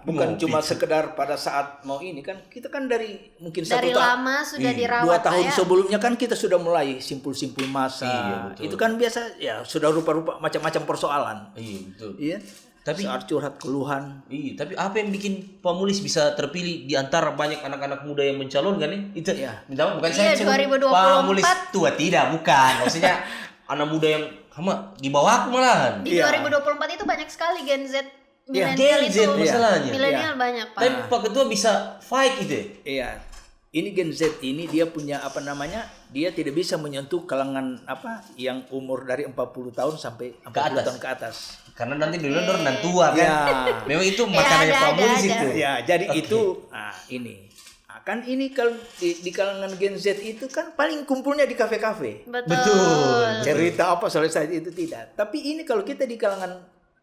bukan Ngopi. cuma sekedar pada saat mau ini kan kita kan dari mungkin Dari lama sudah dirawat 2 tahun Pak, ya. sebelumnya kan kita sudah mulai simpul-simpul masa. Iya, betul. Itu kan biasa ya sudah rupa-rupa macam-macam persoalan. Iya, betul. Iya. Tapi- saat curhat keluhan. Iya, tapi apa yang bikin Pamulis bisa terpilih di antara banyak anak-anak muda yang mencalonkan nih? Itu Iya. minta maaf, bukan Iya, saya sebut 2024. Pamulis tua tidak, bukan. Maksudnya anak muda yang sama di bawah aku malahan. Di Iya. 2024 itu banyak sekali Gen Z, Iya, milenial Gen Z itu. masalahnya. Milenial banyak Pak. Tapi Pak Ketua bisa fight gitu ya? Iya. Ini Gen Z ini dia punya apa namanya? Dia tidak bisa menyentuh kalangan yang umur dari 40 tahun sampai 40 atas. tahun ke atas. Karena nanti dulu orang tua kan. Iya. Memang itu makanannya ada, Pamulis ada. itu. Ya, jadi itu ini. Kan ini kalau di kalangan Gen Z itu kan paling kumpulnya di kafe-kafe. Betul. Cerita apa selesai itu tidak. Tapi ini kalau kita di kalangan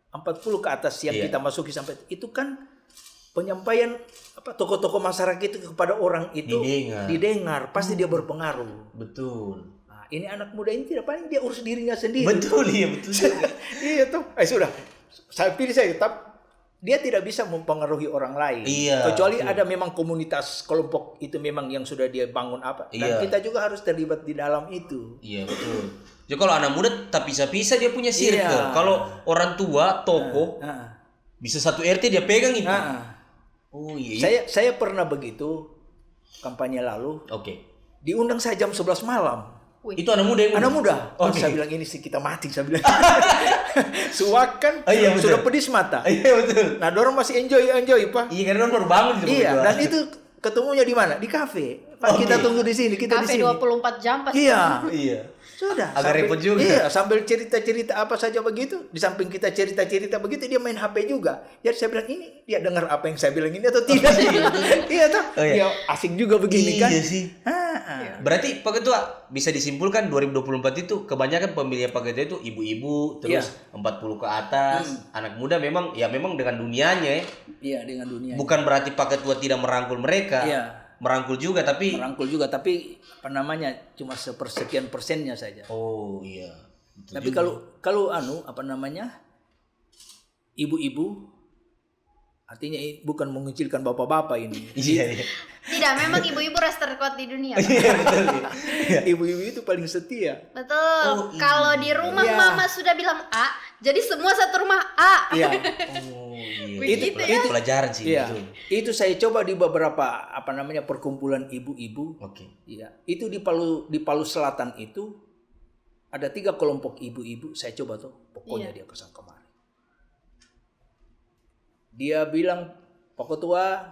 40 ke atas yang Iya. kita masuki sampai itu kan penyampaian tokoh-tokoh masyarakat itu kepada orang itu didengar, pasti dia berpengaruh. Betul. Nah, ini anak muda ini tidak paling dia urus dirinya sendiri. Betul, iya betul. juga. Iya tuh. Sudah. Saya pilih saya tetap dia tidak bisa mempengaruhi orang lain. Iya, Kecuali betul. ada memang komunitas kelompok itu memang yang sudah dia bangun apa. Dan Iya. kita juga harus terlibat di dalam itu. Iya betul. Jadi kalau anak muda tak bisa-bisa dia punya circle. Iya. Kalau orang tua, tokoh, Nah, bisa satu RT dia pegang itu. nah. Oh iya. Saya pernah begitu kampanye lalu Oke. diundang saya jam 11 malam. Itu anak muda yang Anak muda. Oh, Oke. saya bilang ini sih kita mati saya bilang. Suak kan Oh, iya, betul. sudah pedis mata. Iya betul. Nah, dorong masih enjoy Pak. Iya karena orang baru bangun itu. Iya, berdua. dan itu ketemunya di mana? Di kafe. Pak, Oke. kita tunggu di sini, kita di Kafe sini. 24 jam pasti. Iya. Iya. Sudah. Agak repot juga. Iya, sambil cerita-cerita apa saja begitu. Di samping kita cerita-cerita begitu, dia main HP juga. Jadi saya bilang ini dia dengar apa yang saya bilang ini atau tidak sih? Iya toh. Oh, iya. Dia asik juga begini kan. Iya sih. Ah. Berarti Pak Ketua bisa disimpulkan 2024 itu kebanyakan pemilih Pak Ketua itu ibu-ibu terus 40 ke atas, anak muda memang dengan dunianya ya. Iya, dengan dunia. Bukan berarti Pak Ketua tidak merangkul mereka. Iya. Merangkul juga tapi Merangkul juga, tapi apa namanya cuma sepersekian persennya saja. oh iya. Betul Tapi juga. kalau apa namanya ibu-ibu artinya bukan mengecilkan bapak-bapak ini. Iya iya. Tidak, memang ibu-ibu ras terkuat di dunia. Pak. Iya betul. Ibu-ibu itu paling setia. Betul. Oh, iya. Kalau di rumah Iya. mama sudah bilang A, jadi semua satu rumah A. Iya. Oh iya. Begitu itu ya. pelajaran sih Iya. betul. Itu saya coba di beberapa perkumpulan ibu-ibu. Oke. Iya. Itu di Palu Selatan itu ada 3 kelompok ibu-ibu. Saya coba tuh. Pokoknya dia kesana kemari. Dia bilang, Pak Ketua,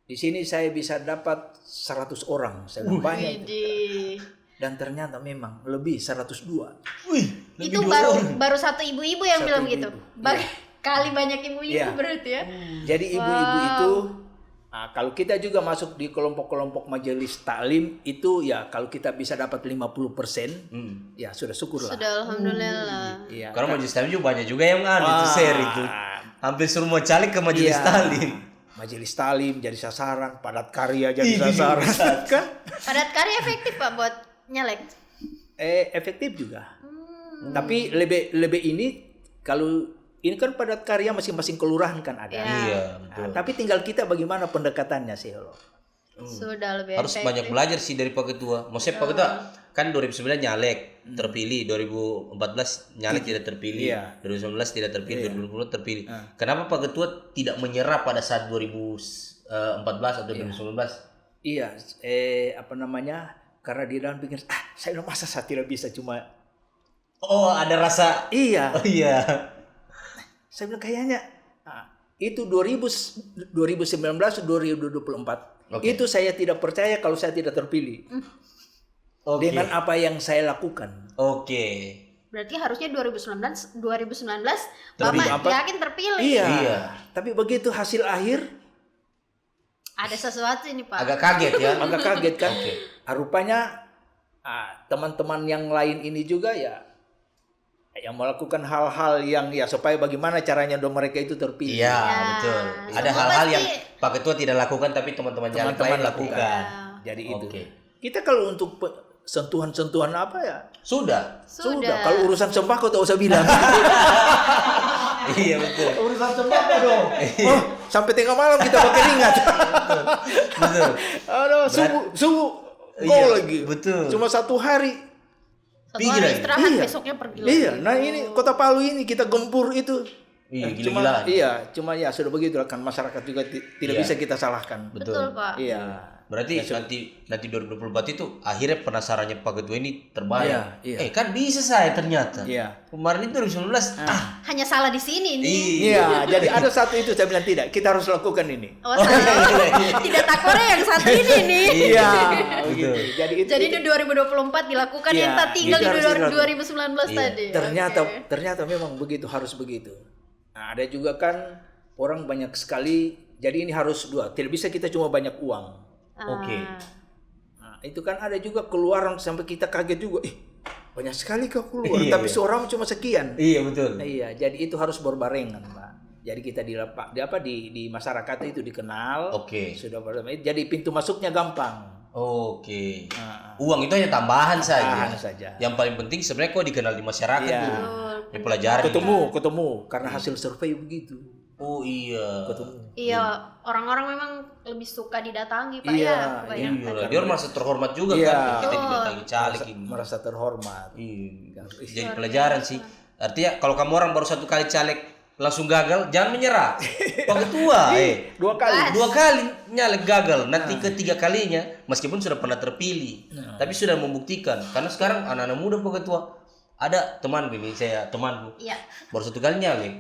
di sini saya bisa dapat 100 orang. Saya bilang banyak. Widih. Dan ternyata memang lebih 102. Wih, Itu baru satu ibu-ibu yang Satu bilang ibu-ibu. gitu. Kali banyak ibu-ibu Iya. berarti ya. Jadi ibu-ibu itu kalau kita juga masuk di kelompok-kelompok majelis taklim itu ya kalau kita bisa dapat 50% ya sudah syukur lah. Sudah alhamdulillah. Iya. Karena majelis taklim juga banyak juga yang itu share itu. hampir semua caleg ke majelis Iya. taklim. Majelis taklim jadi sasaran, padat karya jadi sasaran, kan? Padat karya efektif Pak buat nyalek. Efektif juga. Tapi lebih ini kalau ini kan padat karya masing-masing kelurahan kan ada. Iya, Nah, betul. tapi tinggal kita bagaimana pendekatannya sih loh. Sudah lebih Harus efektif. banyak belajar sih dari Pak Ketua. Maksudnya Pak Ketua kan 2009 nyalek terpilih, 2014 nyalek tidak terpilih, Iya. 2019 tidak terpilih, 2020 terpilih. Kenapa Pak Ketua tidak menyerah pada saat 2014 atau 2019? Iya, apa namanya? Karena di dalam pikir, saya udah masa saya tidak bisa cuma Oh, ada rasa. iya. Oh iya. Saya bilang kayaknya itu 2019 2024. Oke. Itu saya tidak percaya kalau saya tidak terpilih. Oke. Dengan apa yang saya lakukan. Oke. Berarti harusnya 2019 Terpilih. Bapak yakin terpilih. Iya. Tapi begitu hasil akhir Ada sesuatu ini Pak. Agak kaget ya. agak kaget kan. Oke. Rupanya teman-teman yang lain ini juga ya yang melakukan hal-hal yang ya supaya bagaimana caranya mereka itu terpilih. Iya, Ya, betul. Ada semua hal-hal pasti- yang Pak Ketua tidak lakukan tapi teman-teman caleg lain lakukan. Jadi itu. Oke. Kita kalau untuk sentuhan-sentuhan apa ya? Sudah. Sudah. Kalau urusan sembako tak usah bilang. Iya, betul. Urusan sembako dong. Oh, sampai tengah malam kita pakai ringat. Betul. Aduh, subuh Iya, gol lagi. betul. Cuma 1 hari. Satu Pikir hari aja. istirahat Iya. besoknya pergi Iya, lagi. nah ini Kota Palu ini kita gempur itu. Iya, Cuma gila-gilaan. iya, cuma ya sudah begitu kan masyarakat juga tidak Iya. bisa kita salahkan. Betul Pak. Iya. Berarti nanti 2024 itu akhirnya penasarannya Pak Ketua ini terbayang. Iya, iya. Kan bisa saya ternyata. Iya. Kemarin itu 2019. Hanya salah di sini nih. Iya, jadi ada satu itu saya bilang tidak, kita harus lakukan ini. Oh, salah. Tidak takornya yang satu ini nih. Iya, begitu. Jadi itu Jadi di 2024 dilakukan Iya, yang tak tinggal itu di harus dilakukan. 2019 tadi. ternyata memang begitu harus begitu. Nah, ada juga kan orang banyak sekali. Jadi ini harus dua. Tidak bisa kita cuma banyak uang. Oke. Nah, itu kan ada juga keluaran sampai kita kaget juga. Banyak sekali kau keluar, Iya, tapi iya. seorang cuma sekian. Iya, betul. Nah, iya, jadi itu harus berbarengan, Pak. Jadi kita di masyarakat itu dikenal. Oke. Sudah berbarengan. Jadi pintu masuknya gampang. Oke. Nah, Uang itu hanya tambahan Tambahan saja. saja. Yang paling penting sebenarnya kok dikenal di masyarakat Iya. tuh. Ini pelajaran. ketemu karena hasil survei begitu. Oh iya. Ketemu. Iya, orang-orang memang lebih suka didatangi Pak Iya, ya. iya. Kebanyakan. Iya, dia merasa terhormat juga Iya. kan. Kita didatangi caleg ini. Merasa terhormat. Iya. Jadi pelajaran sih. Artinya kalau kamu orang baru 1 kali caleg langsung gagal, jangan menyerah. Pak Ketua, 2 kali. 2 kali nyalek gagal, nanti ketiga kalinya meskipun sudah pernah terpilih, tapi sudah membuktikan. Karena sekarang anak-anak muda Pak Ketua, ada teman ini temanku Iya. baru 1 kali nyalek.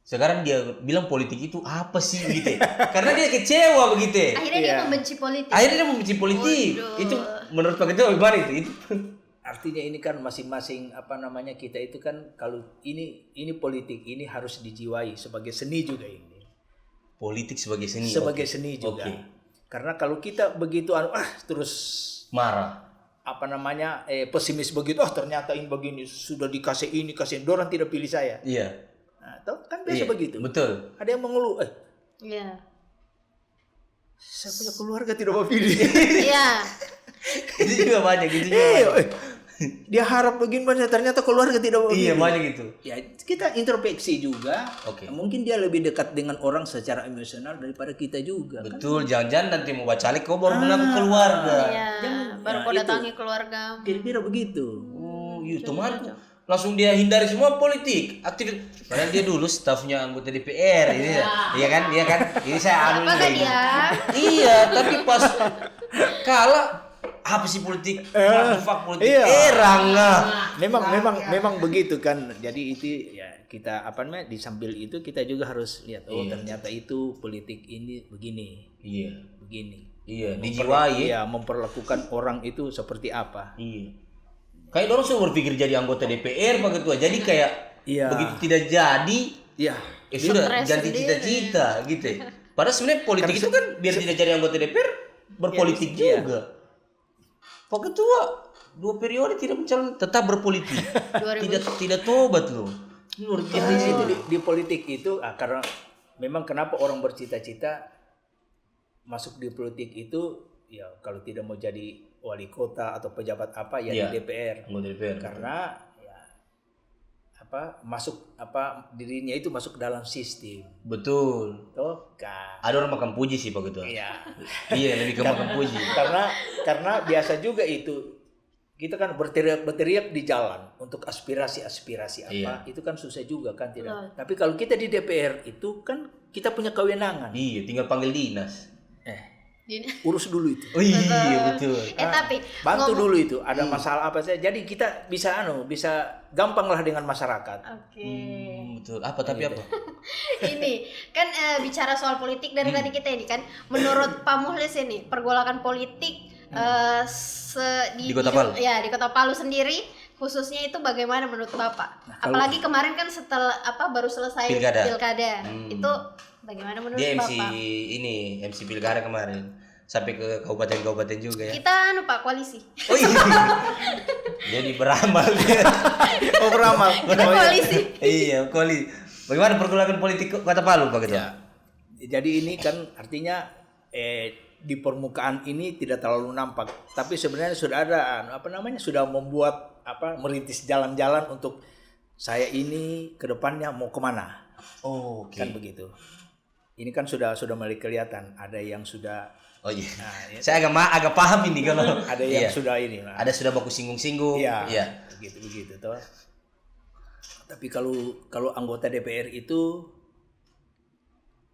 Sekarang dia bilang politik itu apa sih gitu. Karena dia kecewa begitu. Akhirnya dia membenci politik. Akhirnya dia membenci politik. Waduh. Itu menurut Pak Ketua gimana itu? Artinya ini kan masing-masing kita itu kan kalau ini politik ini harus dijiwai sebagai seni juga ini. Politik sebagai seni. Sebagai oke. seni juga. Oke. Karena kalau kita begitu terus Marah. pesimis begitu, ternyata ini begini sudah dikasih ini kasih orang tidak pilih saya. Iya. Nah, kan biasa Iya, begitu. Betul. Ada yang mengeluh, Iya. saya punya keluarga tidak mau pilih. Iya. Itu juga banyak gitu juga. Iya, banyak. dia harap begini ternyata keluarga tidak mau Iya, pilih. banyak gitu. Ya, kita introspeksi juga. Oke. Mungkin dia lebih dekat dengan orang secara emosional daripada kita juga. Kan? Betul, jangan-jangan nanti mau baca caleg kau baru mengaku keluarga. Iya. Baru kau datangi keluarga. Kira-kira begitu. Oh, iya temanku. Langsung dia hindari semua politik, aktif. Padahal dia dulu stafnya anggota DPR, ini ya. Iya kan? Ini saya anu Apa kan ini. dia? Iya, tapi pas kalah apa sih politik? Fuck politik. Iya. Rangga. Memang begitu kan. Jadi itu ya kita di samping itu kita juga harus lihat ternyata itu politik ini begini. Iya. Begini. Iya, dijiwai. Iya, memperlakukan orang itu seperti apa. Iya. Kayak orang semua berpikir jadi anggota DPR Pak Ketua. Jadi kayak Iya. begitu tidak jadi, Iya. sudah Stres ganti sendiri. cita-cita gitu. Ya. Padahal sebenarnya politik itu kan biar tidak jadi anggota DPR berpolitik Iya. juga. Pak Ketua 2 periode tidak mencalon, tetap berpolitik. tidak tobat loh. Luar Jadi biasa. itu di politik itu karena memang kenapa orang bercita-cita masuk di politik itu ya kalau tidak mau jadi wali kota atau pejabat apa ya Iya. di DPR. Anggota DPR. Karena ya masuk dirinya itu masuk dalam sistem. Betul. Toh kan. Ada orang makan puji sih Pak Ketua. Iya. Iya, lebih ke makan puji. karena biasa juga itu kita kan berteriak di jalan untuk aspirasi apa itu kan susah juga kan tidak. Tapi kalau kita di DPR itu kan kita punya kewenangan. Iya, tinggal panggil dinas. Urus dulu itu. Oh iya, betul. Tapi Bantu dulu itu ada masalah apa saja. Jadi kita bisa gampang lah dengan masyarakat. Oke. Betul. Apa tapi apa? Ini kan bicara soal politik dari tadi kita ini kan, menurut Pak Muhlis ini pergolakan politik Di Kota Palu? Ya, di Kota Palu sendiri khususnya itu bagaimana menurut Bapak? Apalagi kemarin kan setelah baru selesai pilkada. Itu bagaimana menurut Dia MC Bapak? ini, MC pilkada kemarin. Sampai ke kabupaten-kabupaten juga ya. Kita Pak koalisi. Oh iya. Jadi beramal dia. Oh beramal. Kita koalisi. Iya, koalisi. Bagaimana pergolakan politik Kota Palu Pak Ketua? Jadi ini kan artinya di permukaan ini tidak terlalu nampak, tapi sebenarnya sudah ada sudah membuat merintis jalan-jalan untuk saya ini ke depannya mau kemana. Oh, oke. Kan begitu. Ini kan sudah mulai kelihatan ada yang sudah Oh iya. Saya agak paham ini kalau ada yang iya. sudah ini. Ada sudah baku singgung-singgung. Iya. Begitu toh. Tapi kalau anggota DPR itu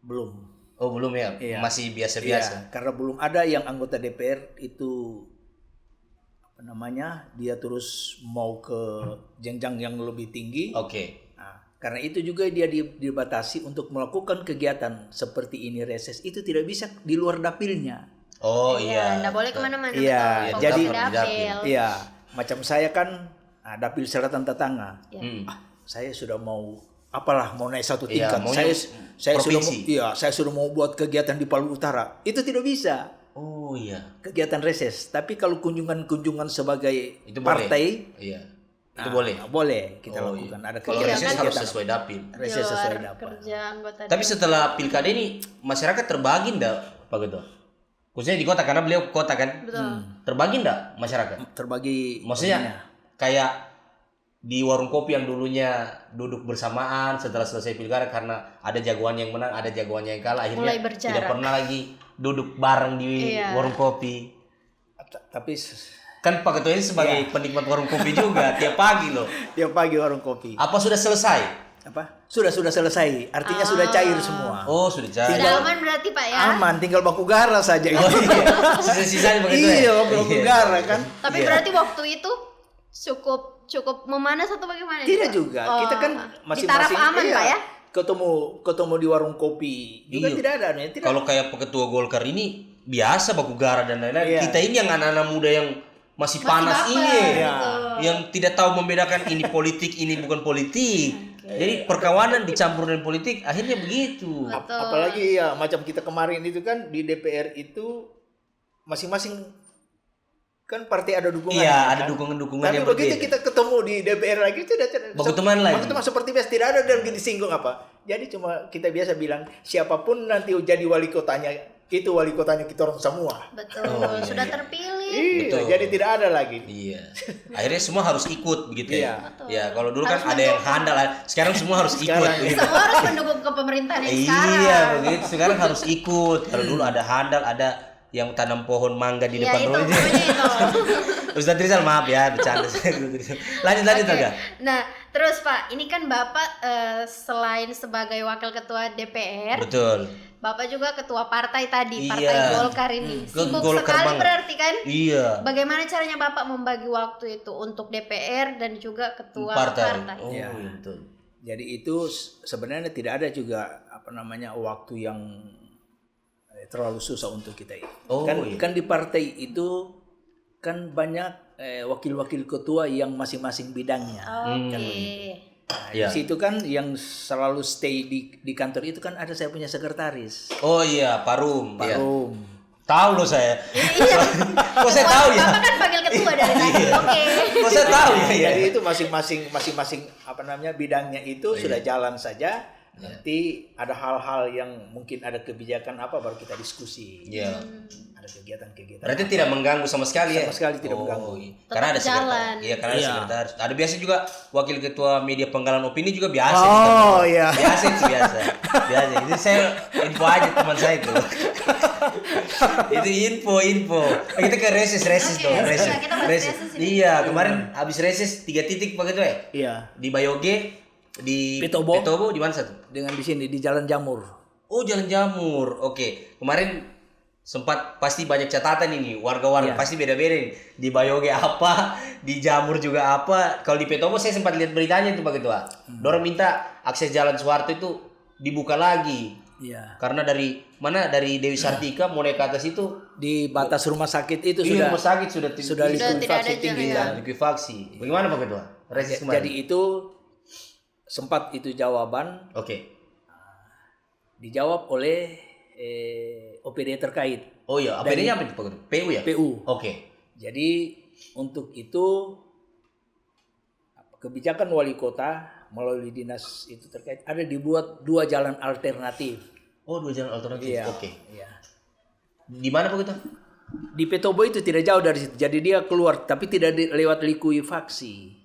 belum. Oh, belum ya? Iya. Masih biasa-biasa. Iya, karena belum ada yang anggota DPR itu dia terus mau ke jenjang yang lebih tinggi. Oke. Nah, karena itu juga dia dibatasi untuk melakukan kegiatan seperti ini reses itu tidak bisa di luar dapilnya. Oh iya. Nggak boleh kemana-mana. Iya, betul. jadi Fokus di dapil. Iya, macam saya kan dapil selatan tetangga. Iya. Saya sudah mau naik satu Iya, tingkat. maunya Saya provinsi. saya sudah mau buat kegiatan di Palu Utara. Itu tidak bisa. Oh iya. Kegiatan reses. Tapi kalau kunjungan sebagai Itu boleh. partai, Iya. Itu boleh. Boleh kita Oh, lakukan. iya. Ada Kalau Iya, reses kan? harus sesuai dapil. reses sesuai Luar dapat. kerja anggota Tapi setelah pilkada ini masyarakat terbagi enggak Pak Ketua? Khususnya di kota karena beliau kota kan. Betul. Terbagi enggak masyarakat? Terbagi. Maksudnya kayak di warung kopi yang dulunya duduk bersamaan setelah selesai pilkada karena ada jagoannya yang menang, ada jagoannya yang kalah, akhirnya Mulai berjarak. tidak pernah lagi duduk bareng di Iya. warung kopi. Tapi Kan Pak Ketua ini sebagai penikmat warung kopi juga tiap pagi loh. tiap pagi warung kopi. Apa sudah selesai? Sudah selesai. Artinya sudah cair semua. Oh, sudah jadi. Sudah aman berarti Pak ya? Aman, tinggal baku gara saja. Oh iya, sisa-sisanya Pak Ketua. Iya, baku gara kan. Tapi berarti waktu itu cukup memanas atau bagaimana? Tidak Pak? juga. Oh, Kita kan di taraf masing-masing aman Pak ya? Ketemu di warung kopi juga Iya. tidak ada nih. Tidak. Kalau kayak Ketua Golkar ini biasa baku gara dan lain-lain. Iya. Kita ini yang anak-anak muda yang masih panas baper, ini, Iya. yang tidak tahu membedakan ini politik, ini bukan politik. Jadi perkawanan dicampur dengan politik, akhirnya begitu. Betul. Apalagi ya macam kita kemarin itu kan di DPR itu masing-masing kan partai ada dukungan. Iya, kan? ada dukungan-dukungan Tapi yang begitu berbeda. kita ketemu di DPR lagi itu Baku teman lagi. Baku teman seperti biasa, tidak ada yang disinggung apa. Jadi cuma kita biasa bilang siapapun nanti jadi wali kotanya itu wali kotanya kita orang semua. Betul, iya, sudah iya. terpilih. Iya, Betul. jadi tidak ada lagi. Iya. Akhirnya semua harus ikut begitu ya. Betul. Ya, kalau dulu Harus kan ada yang handal, sekarang semua harus ikut. Sekarang, begitu. Semua harus mendukung ke pemerintahan yang sekarang. Iya, begitu. Sekarang harus ikut. Kalau dulu ada handal, ada yang tanam pohon mangga di Iya depan itu, rumahnya. pokoknya itu. Ustaz Rizal maaf ya, bercanda. Lanjut Oke. Olga. Nah, terus Pak, ini kan Bapak selain sebagai wakil ketua DPR, Betul. Bapak juga ketua partai tadi, Iya. Partai Golkar ini. Ke Sibuk Golkar sekali banget. berarti kan? Iya. Bagaimana caranya Bapak membagi waktu itu untuk DPR dan juga ketua partai? Oh, Iya. iya, betul. Jadi itu sebenarnya tidak ada juga waktu yang terlalu susah untuk kita ini. Oh, kan, iya. kan di partai itu kan banyak wakil-wakil ketua yang masing-masing bidangnya. Oke. Nah, Iya. Di situ kan yang selalu stay di kantor itu kan ada saya punya sekretaris, Oh iya, Parum. Pak Iya. Rum. Tahu loh saya. Iya. Kok saya tahu ya? Bapak kan panggil ketua dari tadi. Oke. Kok saya tahu ya? Jadi itu masing-masing apa namanya bidangnya itu sudah jalan saja. Nanti ada hal-hal yang mungkin ada kebijakan apa baru kita diskusi. Iya. Ada kegiatan-kegiatan. Berarti tidak mengganggu sama sekali ya? Sama sekali tidak mengganggu. Iya. Karena ada sekretaris. Iya, karena ada sekretaris. Ada biasa juga wakil ketua media penggalan opini juga biasa. Oh iya. Biasa itu biasa. Biasa. Itu saya info aja teman saya itu. Itu info. Kita ke reses dong. Reses. Kita bahas reses ini. Iya, kemarin habis reses 3 titik begitu ya? Iya. Di Bayoge, di Petobo. di mana satu? Dengan di sini di Jalan Jamur. Oh, Jalan Jamur. Oke. Kemarin sempat pasti banyak catatan ini. Warga-warga pasti beda-beda nih. Di Bayoge apa, di Jamur juga apa. Kalau di Petobo saya sempat lihat beritanya itu Pak Ketua. Dorong minta akses Jalan Soeharto itu dibuka lagi. Iya. Karena dari mana? Dari Dewi Sartika mau naik ke atas itu Di batas rumah sakit itu iya, sudah rumah sakit sudah sudah tidak ada likuifaksi tinggi jalan. ya. likuifaksi. Bagaimana Pak Ketua? Reses kemarin. Jadi itu sempat itu jawaban Oke. dijawab oleh OPD terkait. Oh iya, APD-nya apa itu Pak Ketua? PU ya? PU. Oke. Jadi untuk itu kebijakan wali kota melalui dinas itu terkait ada dibuat 2 jalan alternatif. Oh, 2 jalan alternatif. Iya. Oke. Iya. Di mana Pak Ketua? Di Petobo itu tidak jauh dari situ. Jadi dia keluar tapi tidak lewat likuifaksi.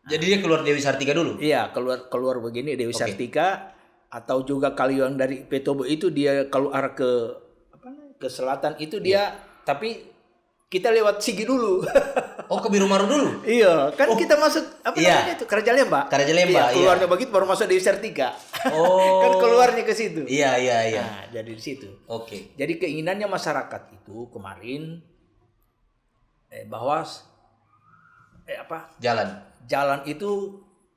Jadi dia keluar Dewi Sartika dulu? Iya, keluar begini Dewi Sartika atau juga kalau yang dari Petobo itu dia kalau arah ke apa namanya? Ke selatan itu dia tapi kita lewat Sigi dulu. Oh, ke Biru Maru dulu? Iya, kan kita masuk apa namanya itu? Karaja Lemba. Karaja Lemba, iya. Keluarnya begitu baru masuk Dewi Sartika. Oh. Kan keluarnya ke situ. Iya. Nah, jadi di situ. Oke. Jadi keinginannya masyarakat itu kemarin bahwa jalan itu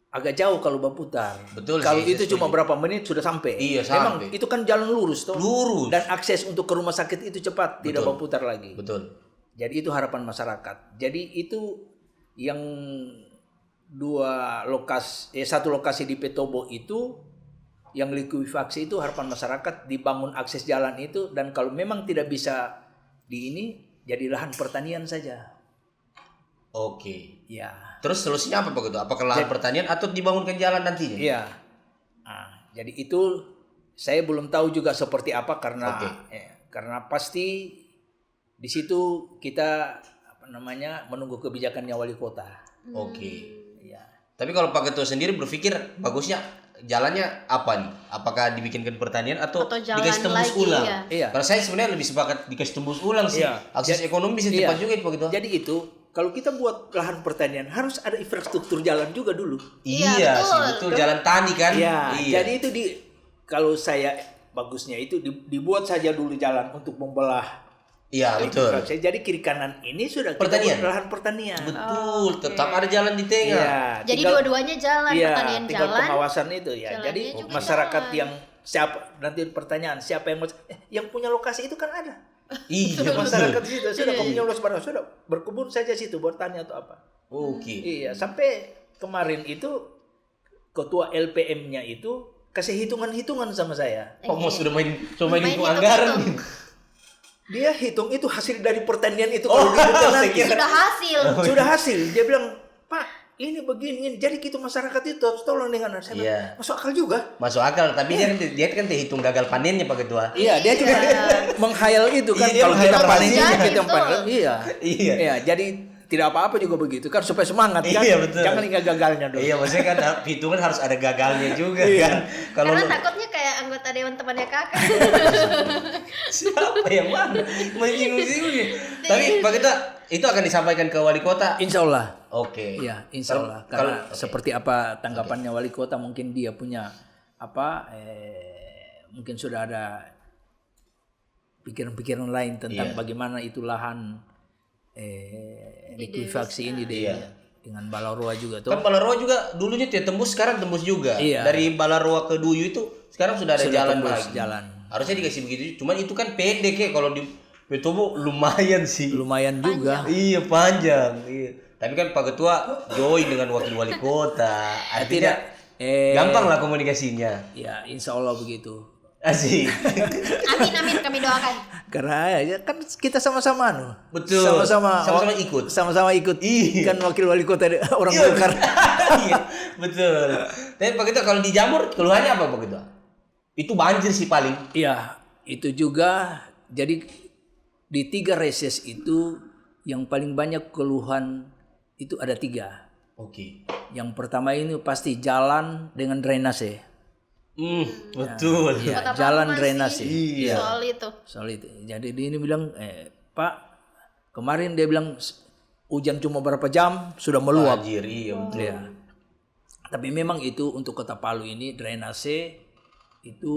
agak jauh kalau berputar. Betul kalau sih, itu saya cuma setuju. berapa menit sudah sampai. Iya, Memang sampai. itu kan jalan lurus toh. Lurus. Dan akses untuk ke rumah sakit itu cepat, tidak berputar lagi. Betul. Jadi itu harapan masyarakat. Jadi itu yang satu lokasi di Petobo itu yang likuifaksi itu harapan masyarakat dibangun akses jalan itu dan kalau memang tidak bisa jadi lahan pertanian saja. Oke. Ya. Terus solusinya apa Pak Ketua? Apakah lahan pertanian atau dibangunkan jalan nantinya? Iya. Nah, jadi itu saya belum tahu juga seperti apa karena karena pasti di situ kita menunggu kebijakannya wali kota. Oke. Iya. Tapi kalau Pak Ketua sendiri berpikir bagusnya jalannya apa nih? Apakah dibikinkan pertanian atau jalan dikasih tembus lagi, ulang? ya. Iya. Karena saya sebenarnya lebih sepakat dikasih tembus ulang sih. Iya. Akses ekonomi bisa cepat juga itu Pak Ketua. Jadi itu kalau kita buat lahan pertanian harus ada infrastruktur jalan juga dulu. Iya sih, betul. Jalan tani kan? Iya. Iya. Jadi itu kalau saya bagusnya itu dibuat saja dulu jalan untuk membelah. Iya, betul. Jadi kiri kanan ini sudah Pertanian? kita buat lahan pertanian. Betul, tetap ada jalan di tengah. Iya. Jadi dua-duanya jalan, pertanian tinggal jalan. pengawasan itu ya. jalannya Jadi juga masyarakat jalan. yang nanti pertanyaan siapa yang punya lokasi itu kan ada. Iya, Masyarakat betul. di situ sudah punya luas barang sudah berkebun saja situ bertani atau apa. Oke. Iya, sampai kemarin itu ketua LPM-nya itu kasih hitungan-hitungan sama saya. Oh, mau sudah main hitung hitung-hitung. anggaran. Dia hitung itu hasil dari pertanian itu Oh, kalau dibuka saya nanti. kira- Sudah hasil. Sudah hasil. Dia bilang, "Pak, ini begini. Jadi kita masyarakat itu harus tolong dengan saya." Iya. bilang, masuk akal juga. Masuk akal, tapi dia kan terhitung gagal panennya Pak Ketua. Iya, dia juga menghayal itu kan Iya, kalau menghayal kita panen jadi, ini kita yang betul. panen. Iya. Iya. Jadi tidak apa-apa juga begitu kan supaya semangat kan. Iya, betul. Jangan ingat gagalnya dulu. Iya, maksudnya kan hitungan harus ada gagalnya juga Iya. kan. Kalau Karena takutnya kayak anggota dewan temannya kakak. siapa yang mana menyinggung-singgung ya. Tapi Pak Ketua itu akan disampaikan ke wali kota. Insya Allah. Oke. Iya, insya Allah. Karena Oke. seperti apa tanggapannya wali kota mungkin dia punya mungkin sudah ada pikiran-pikiran lain tentang bagaimana itu lahan likuifaksi ini dengan Balaroa juga tuh. Kan Balaroa juga dulunya tidak tembus, sekarang tembus juga. Iya. Dari Balaroa ke Duyu itu sekarang sudah ada jalan tembus lagi. jalan. Harusnya dikasih begitu. Cuman itu kan pendek ya kalau di Petobo lumayan sih. Lumayan juga. Iya panjang. Iya. Tapi kan Pak Ketua join dengan wakil wali kota. Artinya gampang lah komunikasinya. Ya, insya Allah begitu. Asik. Amin, kami doakan. Karena ya kan kita sama-sama Betul. Sama-sama ikut. Sama-sama ikut. Iya. Kan wakil wali kota orang Golkar. Iya, betul. Tapi begitu kalau di Jamur keluhannya apa begitu? Itu banjir sih paling. Iya, itu juga. Jadi di 3 reses itu yang paling banyak keluhan itu ada 3. Oke. Yang pertama ini pasti jalan dengan drainase. Betul. Ya, Kota Palu jalan masih drainase. Iya. soal itu. Soal itu. Jadi dia ini bilang, Pak, kemarin dia bilang hujan cuma berapa jam sudah meluap. Banjir, iya betul. Ya. Tapi memang itu untuk Kota Palu ini drainase itu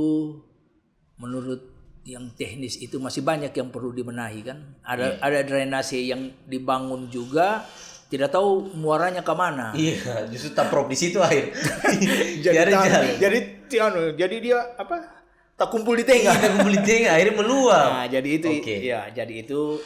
menurut yang teknis itu masih banyak yang perlu dibenahi kan. Ada drainase yang dibangun juga tidak tahu muaranya kemana. Iya, justru taprop di situ air. jadi dia apa? Tak kumpul di tengah. Kita kumpul di tengah, akhirnya meluap. Nah, jadi itu Oke. ya, jadi itu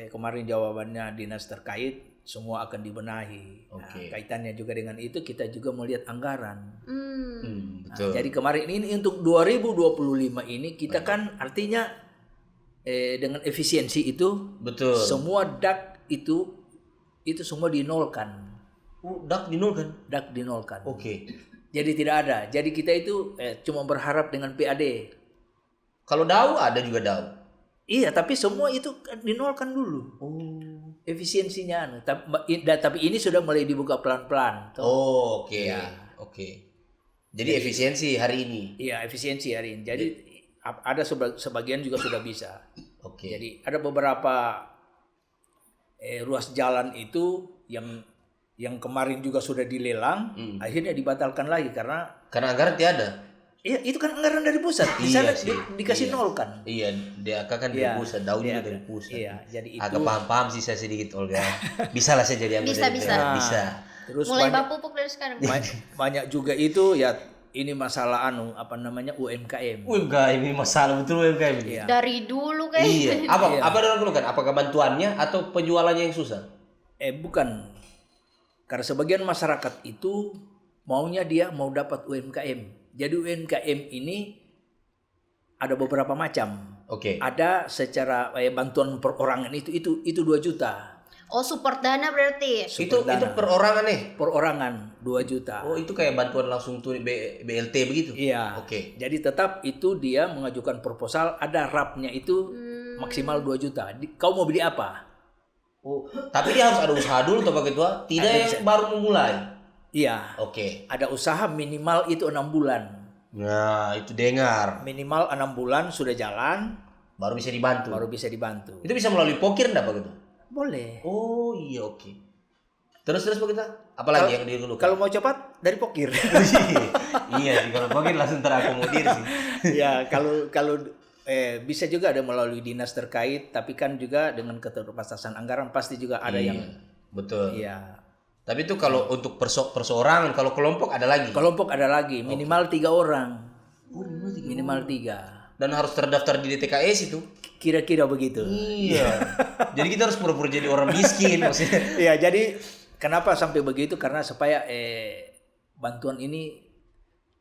kemarin jawabannya dinas terkait semua akan dibenahi. Oke. Nah, kaitannya juga dengan itu kita juga melihat anggaran. Betul. Nah, jadi kemarin ini untuk 2025 ini kita kan artinya dengan efisiensi itu Betul. semua dak itu semua dinolkan. Dak dinolkan. Dak dinolkan. Oke. Jadi tidak ada. Jadi kita itu cuma berharap dengan PAD. Kalau dau ada juga dau. Iya, tapi semua itu dinolkan dulu. Efisiensinya. Tapi ini sudah mulai dibuka pelan-pelan. Oh, oke. Ya. Oke. Jadi efisiensi hari ini. Iya, efisiensi hari ini. Jadi ada sebagian juga sudah bisa. Oke. Jadi ada beberapa ruas jalan itu yang kemarin juga sudah dilelang, akhirnya dibatalkan lagi karena Karena anggaran tiada. iya itu kan anggaran dari pusat. Di Iya sana sih. dikasih Iya. nolkan. Iya, DAK kan dari Iya, pusat, dau juga DAK. dari pusat. Iya, jadi itu Agak paham sih saya sedikit Olga. Bisa lah saya jadi anggota Bisa. DPR. Bisa. terus Mulai banyak, bapupuk dari sekarang. banyak juga itu ya ini masalah UMKM. UMKM ini masalah betul UMKM ini. Iya. Dari dulu kayak. Iya. Apa dulu kan? Apakah bantuannya atau penjualannya yang susah? Bukan. Karena sebagian masyarakat itu maunya dia mau dapat UMKM. Jadi UMKM ini ada beberapa macam. Oke. Ada secara bantuan perorangan itu 2 juta. Oh, support dana berarti. Itu perorangan nih. Perorangan 2 juta. Oh, itu kayak bantuan langsung tuh BLT begitu. Iya. Oke. Jadi tetap itu dia mengajukan proposal, ada RAP-nya itu maksimal 2 juta. Kau mau beli apa? Oh, tapi dia harus ada usaha dulu atau begitu? Tidak yang baru memulai. Iya. Oke. Ada usaha minimal itu 6 bulan. Nah, itu dengar. Minimal 6 bulan sudah jalan, Baru bisa dibantu. baru bisa dibantu. Itu bisa melalui pokir enggak begitu? Boleh. Oh, iya oke. Terus begitu? Apalagi yang dulu? Kalau mau cepat dari pokir. Iya sih, kalau pokir langsung terakomodir sih. Ya, kalau bisa juga ada melalui dinas terkait, tapi kan juga dengan keterbatasan anggaran pasti juga ada yang betul. iya. Tapi itu kalau untuk perseorangan, kalau kelompok ada lagi. Kelompok ada lagi, minimal 3 orang. Minimal 3. Dan harus terdaftar di DTKS itu. Kira-kira begitu. Iya. Jadi kita harus pura-pura jadi orang miskin maksudnya. Iya, jadi kenapa sampai begitu? Karena supaya bantuan ini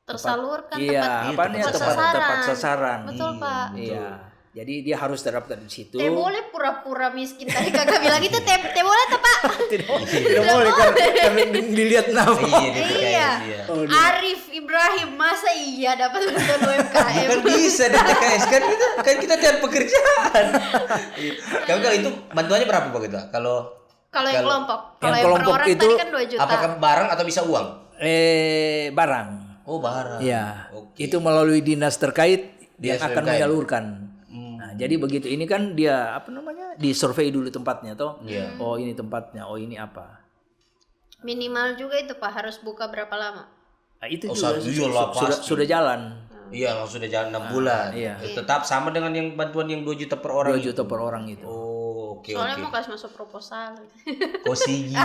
Tersalurkan tepat sasaran. Betul, Pak. Iya. Jadi dia harus terdaftar di situ. Teh boleh pura-pura miskin. Tadi kakak bilang itu teh boleh tuh, Pak. Tidak boleh karena dilihat nama. Iya, DTKS. Iya. Iya. Arif Ibrahim masa iya dapat bantuan UMKM? Bukan bisa DTKS kan kita cari pekerjaan. Tapi kalau itu bantuannya berapa begitu? Kalau yang kelompok. Kalau yang yang kelompok per orang itu, tadi kan 2 juta. apakah barang atau bisa uang? Barang. Oh, barang. Iya. Oke. Itu melalui dinas terkait dia Dinas akan UMKM. menyalurkan. Nah, jadi begitu ini kan dia disurvei dulu tempatnya toh. Iya. Oh, ini tempatnya. Oh, ini apa? Minimal juga itu, Pak, harus buka berapa lama? Nah, itu Oh, juga iyalah, pasti. sudah jalan. Iya, langsung sudah jalan 6 bulan. iya. Tetap sama dengan yang bantuan yang 2 juta per orang. 2 juta per orang itu. Oh, oke Soalnya oke. mau kasih masuk proposal. Kok sigi?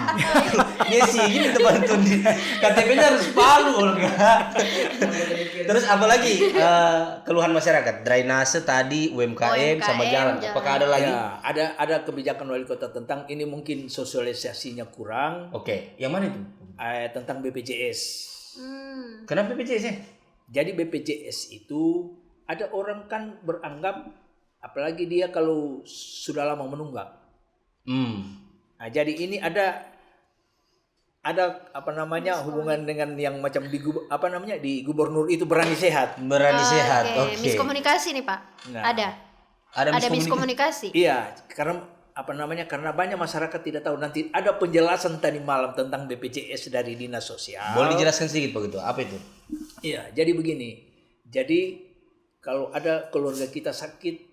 Ya sigi minta bantuan di KTP-nya harus Palu Olga. Terus apalagi keluhan masyarakat? Drainase tadi, UMKM sama jalan. Apakah ada lagi? Ya, ada kebijakan wali kota tentang ini mungkin sosialisasinya kurang Oke, yang mana itu? Hmm. tentang BPJS. Kenapa BPJS ya? Jadi BPJS itu ada orang kan beranggap apalagi dia kalau sudah lama menunggak. Nah, jadi ini ada apa namanya hubungan dengan yang macam di gubernur itu berani sehat. Berani sehat. Oke. Miskomunikasi nih Pak. Nah. Ada miskomunikasi. Iya, karena karena banyak masyarakat tidak tahu. Nanti ada penjelasan tadi malam tentang BPJS dari Dinas Sosial. Boleh dijelaskan sedikit begitu? Apa itu? Iya, jadi begini. Jadi kalau ada keluarga kita sakit,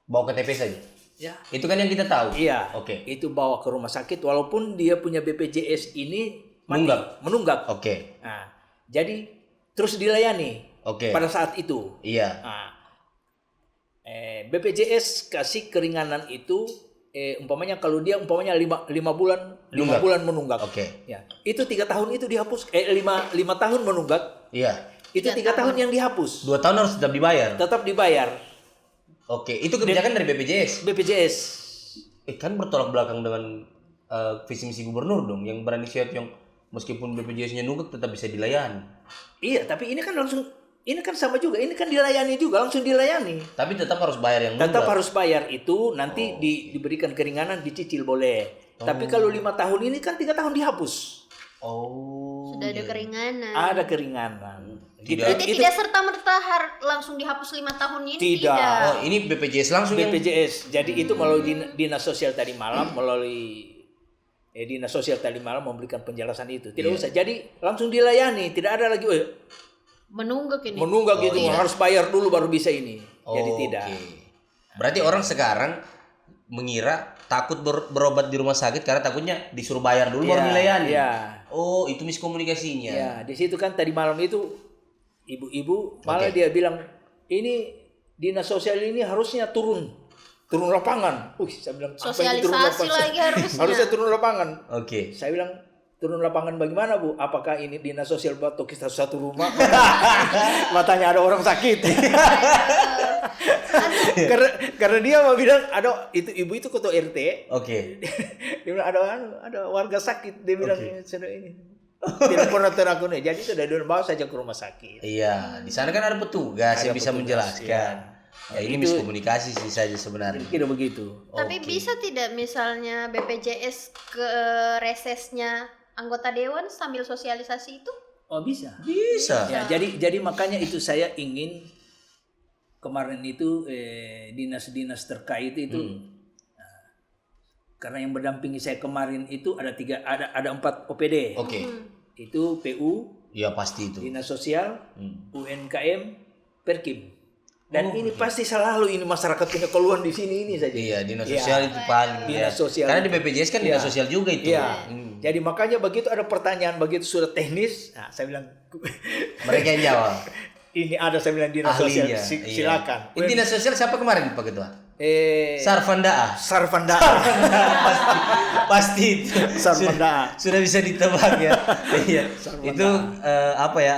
bawa KTP saja. ya. Itu kan yang kita tahu. Iya. Oke. Itu bawa ke rumah sakit walaupun dia punya BPJS ini menunggak. Oke. Nah, jadi terus dilayani. Oke. Pada saat itu. Iya. Nah, BPJS kasih keringanan itu umpamanya kalau dia 5 bulan menunggak. Oke. Ya. Itu 3 tahun itu dihapus 5 tahun menunggak. Iya. Itu 3 tahun yang dihapus. 2 tahun harus tetap dibayar. Tetap dibayar. Oke, itu kebijakan dari BPJS. Kan bertolak belakang dengan visi misi gubernur dong, yang berani sehat, yang meskipun BPJS-nya nunggak tetap bisa dilayani. Iya, tapi ini kan sama juga. Ini kan dilayani juga, langsung dilayani. Tapi tetap harus bayar yang nunggak. Tetap harus bayar itu nanti diberikan keringanan, dicicil boleh. Tapi kalau 5 tahun ini kan 3 tahun dihapus. Sudah ada keringanan. Ada keringanan. Berarti tidak serta-merta langsung dihapus 5 tahun ini. Tidak. Oh, ini BPJS langsung BPJS. Jadi itu melalui Dinas Sosial tadi malam, Dinas Sosial tadi malam memberikan penjelasan itu. Tidak usah. Jadi langsung dilayani, tidak ada lagi menunggak ini. Menunggak gitu, harus bayar dulu baru bisa ini. Jadi tidak. Berarti orang sekarang mengira takut berobat di rumah sakit karena takutnya disuruh bayar dulu baru dilayani. Iya. Oh, itu miskomunikasinya. Ya, di situ kan tadi malam itu ibu-ibu malah dia bilang ini Dinas Sosial ini harusnya turun lapangan. Saya bilang sosialisasi lagi harusnya. Harusnya turun lapangan. Oke. Saya bilang turun lapangan bagaimana Bu? Apakah ini Dinas Sosial atau kita satu rumah? Matanya ada orang sakit. karena dia mau bilang ada ibu itu ketua RT. Oke. Dia bilang ada warga sakit. Dia bilang sudah ini. Tidak pernah terakuni. Jadi itu dari bawa saja ke rumah sakit. Iya, di sana kan ada petugas yang bisa menjelaskan. Ya ini miskomunikasi sih saja sebenarnya. Kira begitu. Tapi bisa tidak misalnya BPJS ke resesnya anggota dewan sambil sosialisasi itu? Oh bisa. Bisa. Ya, jadi makanya itu saya ingin kemarin itu dinas-dinas terkait itu karena yang mendampingi saya kemarin itu ada 4 OPD. Oke. Itu PU, ya pasti itu. Dinas Sosial, UNKM, Perkim. Dan ini pasti selalu ini masyarakat punya keluhan di sini ini saja. Iya, Dinas Sosial itu paling. Dinas Sosial. Karena di BPJS kan Dinas Sosial juga itu. Iya. Jadi makanya begitu ada pertanyaan begitu sudah teknis, saya bilang mereka yang jawab. Ini ada saya bilang Dinas Sosial, silakan. Ini Dinas Sosial siapa kemarin Pak Ketua? Sarfanda. Pasti itu. Sarfanda. Sudah bisa ditebak ya. Iya. Itu apa ya?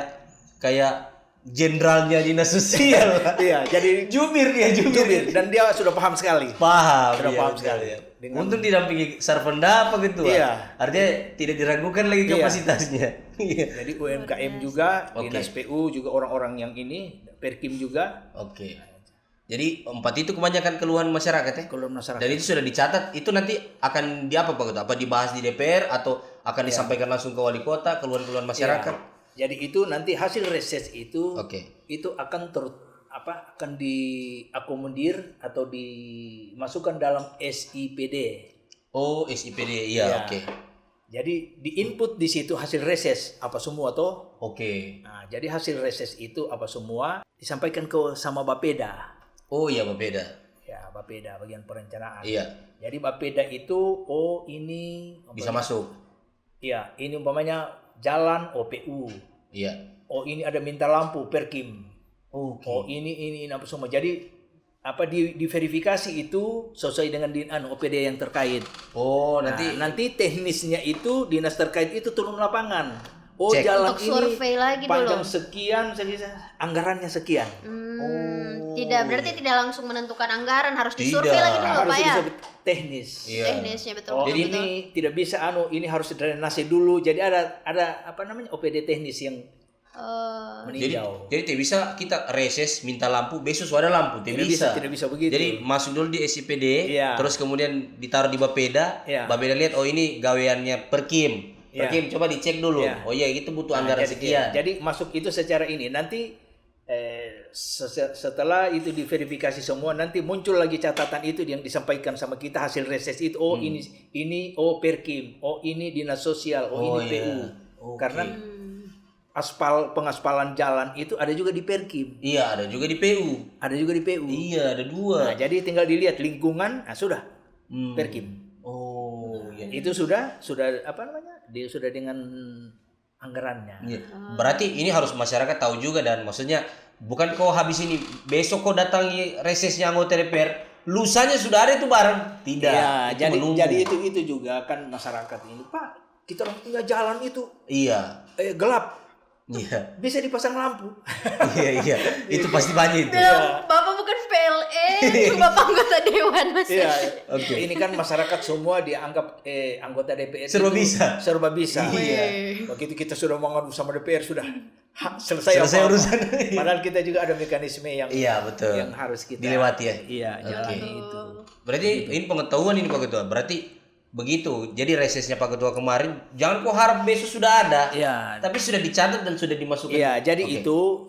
Kayak jenderalnya Dinas Sosial. Iya, jadi jubir. Dan dia sudah paham sekali. Paham sekali. Untung didampingi Sarfanda apa gitu. Iya. Artinya tidak diragukan lagi kapasitasnya. Jadi UMKM juga, Dinas PU juga orang-orang yang ini, Perkim juga. Oke. Jadi 4 itu kebanyakan keluhan masyarakat ya? Keluhan masyarakat. Dan itu sudah dicatat, itu nanti akan diapa Pak? Apa dibahas di DPR atau akan disampaikan langsung ke wali kota, keluhan-keluhan masyarakat? Jadi itu nanti hasil reses itu itu akan akan diakomodir atau dimasukkan dalam SIPD. Oh, SIPD. Iya, oke. Jadi diinput di situ hasil reses apa semua toh? Oke. Nah, jadi hasil reses itu apa semua disampaikan sama Bapeda. Oh iya, Bapeda. Ya, Bapeda bagian perencanaan. Iya. Jadi Bapeda itu ini bisa masuk. Iya, ini umpamanya jalan OPU. Iya. Oh, ini ada minta lampu Perkim. Okay. Oh, ini apa semua. Jadi diverifikasi itu sesuai dengan OPD yang terkait. Oh, nanti teknisnya itu dinas terkait itu turun lapangan. Oh, cek. Jalan untuk ini survei lagi panjang dulu. sekian, anggarannya sekian. Tidak, berarti tidak langsung menentukan anggaran, harus disurvei lagi dulu harus Pak ya. Teknis. Iya. Teknisnya betul. Jadi ini tidak bisa ini harus drainase dulu. Jadi ada apa namanya OPD teknis yang meninjau. Jadi tidak bisa kita reses minta lampu besok sudah ada lampu, Tidak bisa begitu. Jadi masuk dulu di SIPD, Iya. terus kemudian ditaruh di Bapeda, Iya. Bapeda lihat oh ini gaweannya Perkim. Iya. Perkim coba dicek dulu. Iya. Oh iya itu butuh anggaran sekian. Jadi masuk itu secara ini. Nanti setelah itu diverifikasi semua, nanti muncul lagi catatan itu yang disampaikan sama kita hasil reses itu. Oh ini oh Perkim, oh ini dinas sosial, oh ini iya. PU. Oke. Karena pengaspalan jalan itu ada juga di Perkim, Iya ada juga di PU. ada juga di PU. Iya ada dua. Nah, jadi tinggal dilihat lingkungan, sudah Perkim. Oh iya. Itu sudah apa namanya? Dia sudah dengan anggarannya. Iya. Berarti ini harus masyarakat tahu juga, dan maksudnya bukan kau habis ini besok kau datangi resesnya anggota DPR, lusanya sudah ada itu barang. Tidak. Iya, Itu menunggu. jadi itu juga kan masyarakat ini, Pak, kita orang tinggal jalan itu Iya. gelap, Iya. bisa dipasang lampu. Iya. Itu pasti banyak itu. Bapak bukan PLN, Bapak anggota dewan Mas. Iya. Oke. Ini kan masyarakat semua dianggap anggota DPR Serba itu bisa. serba bisa. Iya. Begitu kita sudah mengadu sama DPR sudah selesai Selesai apa-apa. urusan. Padahal kita juga ada mekanisme yang Iya betul. yang harus kita dilewati ya. Iya, jalani itu. Berarti ini pengetahuan ini Pak Ketua. Berarti begitu. Jadi resesnya Pak Ketua kemarin jangan kau harap besok sudah ada. Iya. Tapi sudah dicatat dan sudah dimasukkan. Iya, jadi itu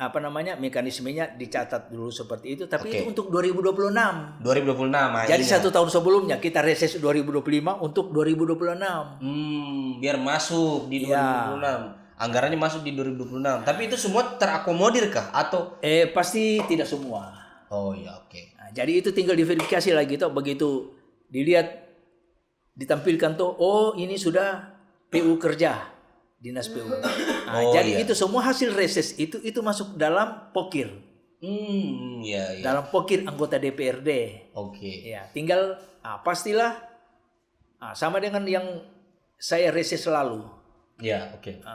apa namanya, mekanismenya dicatat dulu seperti itu, tapi itu untuk 2026. 2026. Jadi 1 tahun sebelumnya kita reses 2025 untuk 2026. Biar masuk di 2026. Anggarannya masuk di 2026. Tapi itu semua terakomodir kah atau Pasti tidak semua. Oh ya, oke. Nah, jadi itu tinggal diverifikasi lagi toh, begitu dilihat ditampilkan tuh, oh ini sudah PU kerja, dinas PU. Nah, jadi itu semua hasil reses itu masuk dalam pokir. Iya. Dalam pokir anggota DPRD. Oke. Ya, tinggal pastilah sama dengan yang saya reses lalu. Ya, oke.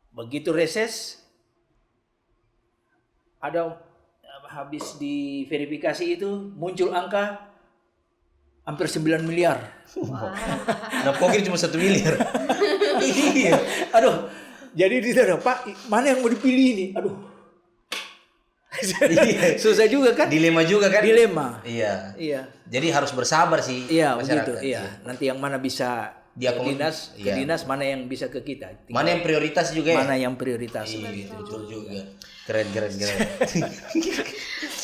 Begitu reses ada habis diverifikasi itu muncul angka hampir 9 miliar. Nah, pokoknya cuma 1 miliar. Iya. Aduh, jadi di sana, Pak, mana yang mau dipilih ini? Aduh. Iya. Susah juga kan? Dilema juga kan? Dilema. Iya. Iya. Jadi harus bersabar sih Iya, masyarakat. begitu. Iya. Nanti yang mana bisa dinas, ke dinas, mana yang bisa ke kita. Mana yang prioritas juga ya? Mana yang prioritas begitu. Betul juga. Keren.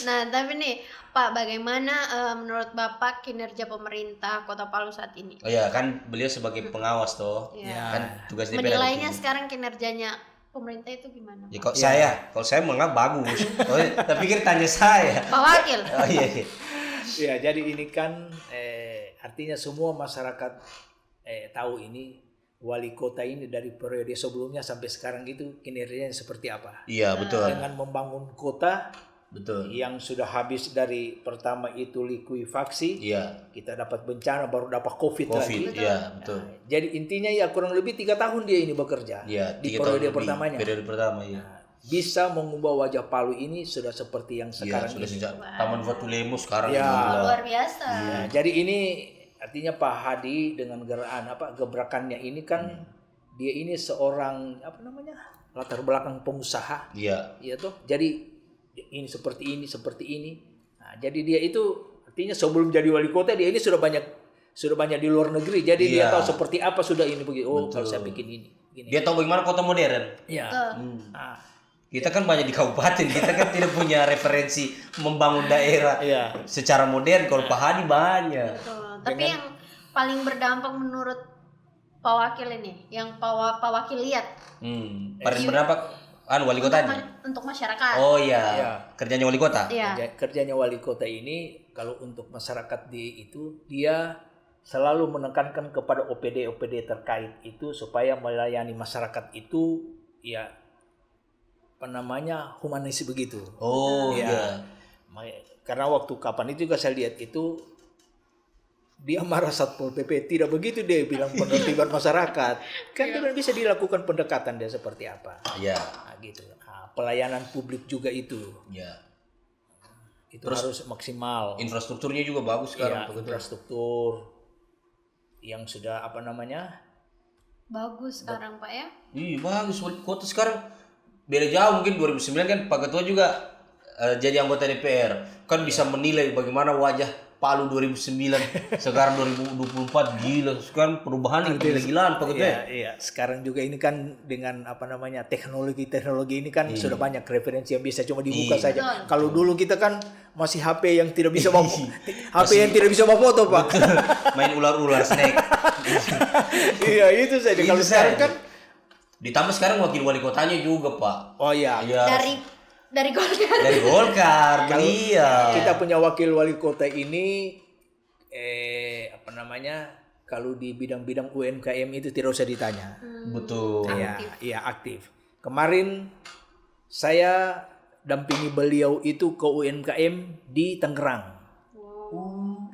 Nah, tapi nih Pak, bagaimana menurut Bapak kinerja pemerintah Kota Palu saat ini? Oh ya, kan beliau sebagai pengawas toh. Iya. Kan tugas DPR. Menilainya sekarang kinerjanya pemerintah itu gimana? Ya kalau saya menganggap bagus. Oh, tapi pikir tanya saya. Pak Wakil. Oh iya. Ya, jadi ini kan artinya semua masyarakat tahu ini wali kota ini dari periode sebelumnya sampai sekarang itu kinerjanya seperti apa. Iya, betul. Dengan membangun kota Betul. yang sudah habis dari pertama itu likuifaksi, Iya. kita dapat bencana, baru dapat COVID lagi. Iya, betul. Nah, jadi intinya ya kurang lebih 3 tahun dia ini bekerja Iya, di 3 tahun periode lebih. pertamanya. Periode pertama, iya. Bisa mengubah wajah Palu ini sudah seperti yang Iya, sekarang sudah ini. sejak Taman Fatulemo sekarang Ya. ini. Luar biasa. Nah, jadi ini artinya Pak Hadi dengan gebrakannya ini kan dia ini seorang latar belakang pengusaha. Iya. Iya toh. Jadi ini seperti ini. Nah, jadi dia itu artinya sebelum jadi wali kota dia ini sudah banyak di luar negeri. Jadi dia tahu seperti apa sudah ini begitu. Oh, kalau saya bikin ini. Gini. Dia tahu bagaimana kota modern. Iya. Nah, Kita kan banyak di kabupaten, kita kan tidak punya referensi membangun daerah Iya. secara modern. Kalau Pak Hadi banyak. Betul. Tapi yang paling berdampak menurut Pak Wakil ini, yang Pak Wakil lihat Paling berdampak wali kotanya. untuk masyarakat. Oh iya. Iya. Kerjanya wali kota. Iya. Kerjanya wali kota ini kalau untuk masyarakat dia selalu menekankan kepada OPD terkait itu supaya melayani masyarakat itu ya humanis begitu. Oh iya. Karena waktu kapan itu juga saya lihat itu dia marah Satpol PP, tidak begitu dia bilang penertiban masyarakat. Kan tidak bisa dilakukan pendekatan dia seperti apa. Iya. Nah, gitu. Nah, pelayanan publik juga itu. Iya. Itu harus maksimal. Infrastrukturnya juga bagus sekarang. Infrastruktur yang sudah Bagus sekarang Pak ya. Iya bagus, wali kota sekarang beda jauh. Mungkin 2009 kan Pak Ketua juga jadi anggota DPR, kan bisa menilai bagaimana wajah Palu 2009 sekarang 2024. Gila, sekarang perubahan yang gila-gilaan Pak Ketua. Iya. Sekarang juga ini kan dengan teknologi ini kan sudah banyak referensi yang bisa cuma dibuka saja. Kalau dulu kita kan masih HP yang tidak bisa bawa yang tidak bisa bawa foto, Pak. Main ular-ular snake. Iya, itu saja. Kalau sekarang kan ditambah sekarang wakil wali kotanya juga, Pak. oh iya. Dari Golkar. Dari Golkar, iya. Kita punya wakil wali kota ini kalau di bidang-bidang UMKM itu tidak usah ditanya. Betul. Iya, aktif. Kemarin saya dampingi beliau itu ke UMKM di Tangerang.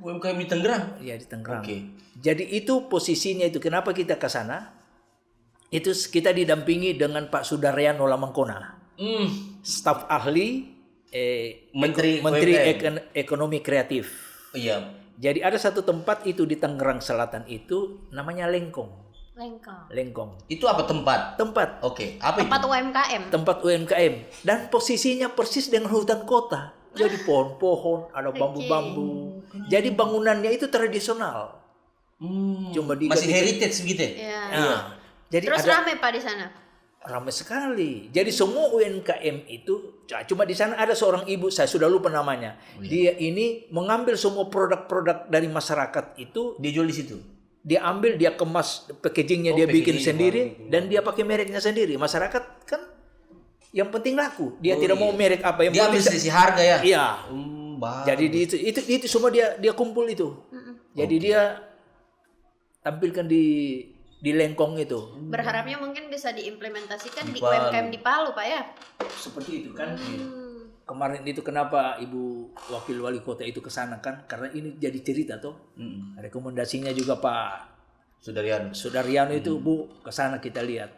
UMKM di Tangerang? Iya, di Tangerang. Oke. Jadi itu posisinya itu kenapa kita ke sana? Itu kita didampingi dengan Pak Sudaryanto Lamangkona. Staf ahli Menteri Ekonomi Kreatif. Iya. Jadi ada satu tempat itu di Tangerang Selatan itu namanya Lengkong. Itu apa tempat? Tempat. Oke, apa Tempat itu? UMKM. Tempat UMKM dan posisinya persis dengan hutan kota. Jadi pohon-pohon, ada bambu-bambu. Jadi bangunannya itu tradisional. Cuma masih heritage begitu ya? Iya. Nah, jadi Terus ada ramai Pak di sana. ramai sekali. Jadi semua UMKM itu cuma di sana ada seorang ibu, saya sudah lupa namanya. Dia ini mengambil semua produk-produk dari masyarakat itu, Dia jual di situ. dia ambil, dia kemas packagingnya, dia bikin sendiri dan dia pakai mereknya sendiri. Masyarakat kan yang penting laku. Dia tidak mau merek apa yang dia ambil selisih harga ya. Iya. Bagus. Jadi itu semua dia kumpul itu. Jadi dia tampilkan di Lengkong itu. Berharapnya mungkin bisa diimplementasikan di UMKM di Palu Pak ya. Seperti itu kan. Kemarin itu kenapa Ibu Wakil Wali Kota itu ke sana kan? Karena ini jadi cerita tuh. Rekomendasinya juga Pak Sudaryanto itu, Bu, ke sana kita lihat.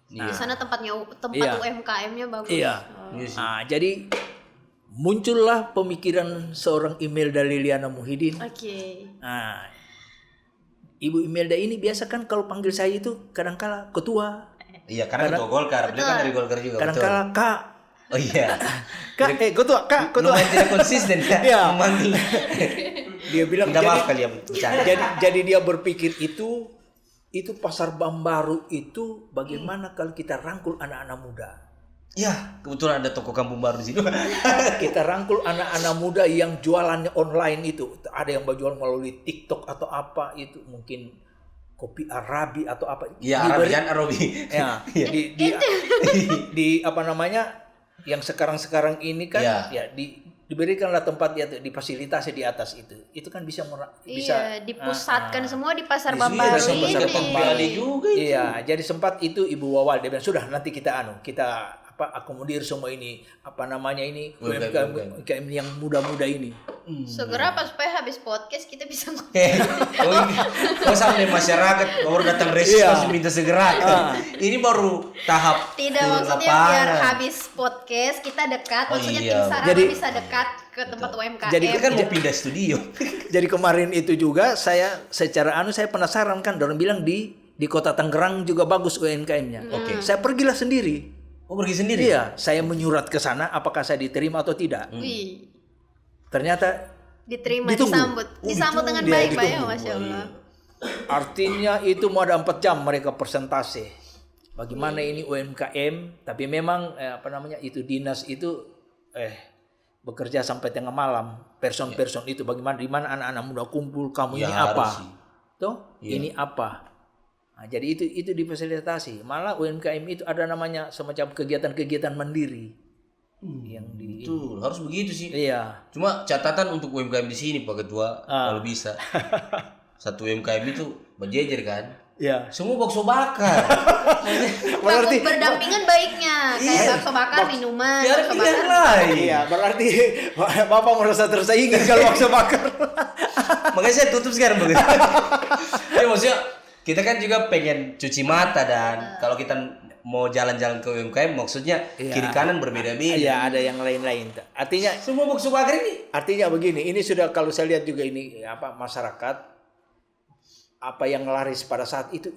Di sana tempat UMKM-nya bagus. Iya. Nah, jadi muncullah pemikiran seorang Imelda Liliana Muhyiddin. Oke. Nah, Ibu Imelda ini biasa kan kalau panggil saya itu kadang-kala ketua. Iya, karena ketua Golkar. Beliau kan dari Golkar juga. Kadang-kala Kak. Oh iya. Kak, ketua. Lumayan tidak konsisten ya. Iya. Memanggil. Dia bilang Minta maaf kali ya bercanda. jadi dia berpikir itu pasar Bambaru itu bagaimana kalau kita rangkul anak-anak muda. Ya, kebetulan ada toko kampung baru di sini. Kita rangkul anak-anak muda yang jualannya online itu. Ada yang berjual melalui TikTok atau apa itu, mungkin kopi Arabi atau apa. Iya, Arabi. Ya, di apa namanya? Yang sekarang Iya. ini kan diberikanlah tempat difasilitasi di atas itu. Itu kan bisa dipusatkan semua di pasar Iya, Bambaru sempat dapat BAD ini. juga. Iya, jadi sempat itu Ibu Wawal dia bilang sudah nanti kita akomodir semua ini UMKM yang muda-muda ini. Segera Pak supaya habis podcast kita bisa Oh sampai masyarakat baru datang respons minta segera. Ini baru tahap tidak maksudnya biar habis podcast kita dekat, maksudnya tim Sarana bisa dekat ke tempat UMKM. Jadi kan mau pindah studio. Jadi kemarin itu juga saya penasaran kan, orang bilang di Kota Tangerang juga bagus UMKM-nya. Oke. Saya pergilah sendiri. Oh pergi sendiri? Iya, saya menyurat ke sana apakah saya diterima atau tidak. Wih. Ternyata Diterima, ditunggu. disambut dengan baik Pak ya, Masya Allah. Artinya itu mau ada 4 jam mereka persentase. Bagaimana ini UMKM, tapi memang itu dinas itu bekerja sampai tengah malam. Person itu bagaimana, di mana anak-anak muda kumpul, kamu ini apa? Tuh, ini apa? Nah, jadi itu difasilitasi. Malah UMKM itu ada namanya semacam kegiatan-kegiatan mandiri. Betul, harus begitu sih. Iya. Cuma catatan untuk UMKM di sini Pak Ketua, kalau bisa. Satu UMKM itu berjejer kan? Iya. Semua bakso bakar. Berarti berdampingan baiknya, kayak bakso bakar, minuman, bakso bakar. Iya, berarti Bapak merasa tersaingi kalau bakso bakar. Makanya saya tutup sekarang begitu. Jadi maksudnya kita kan juga pengen cuci mata dan kalau kita mau jalan-jalan ke UMKM maksudnya kiri kanan berbeda-beda. Iya, ada yang lain-lain. Artinya semua bakso bakar ini. Artinya begini, ini sudah kalau saya lihat juga ini masyarakat apa yang laris pada saat itu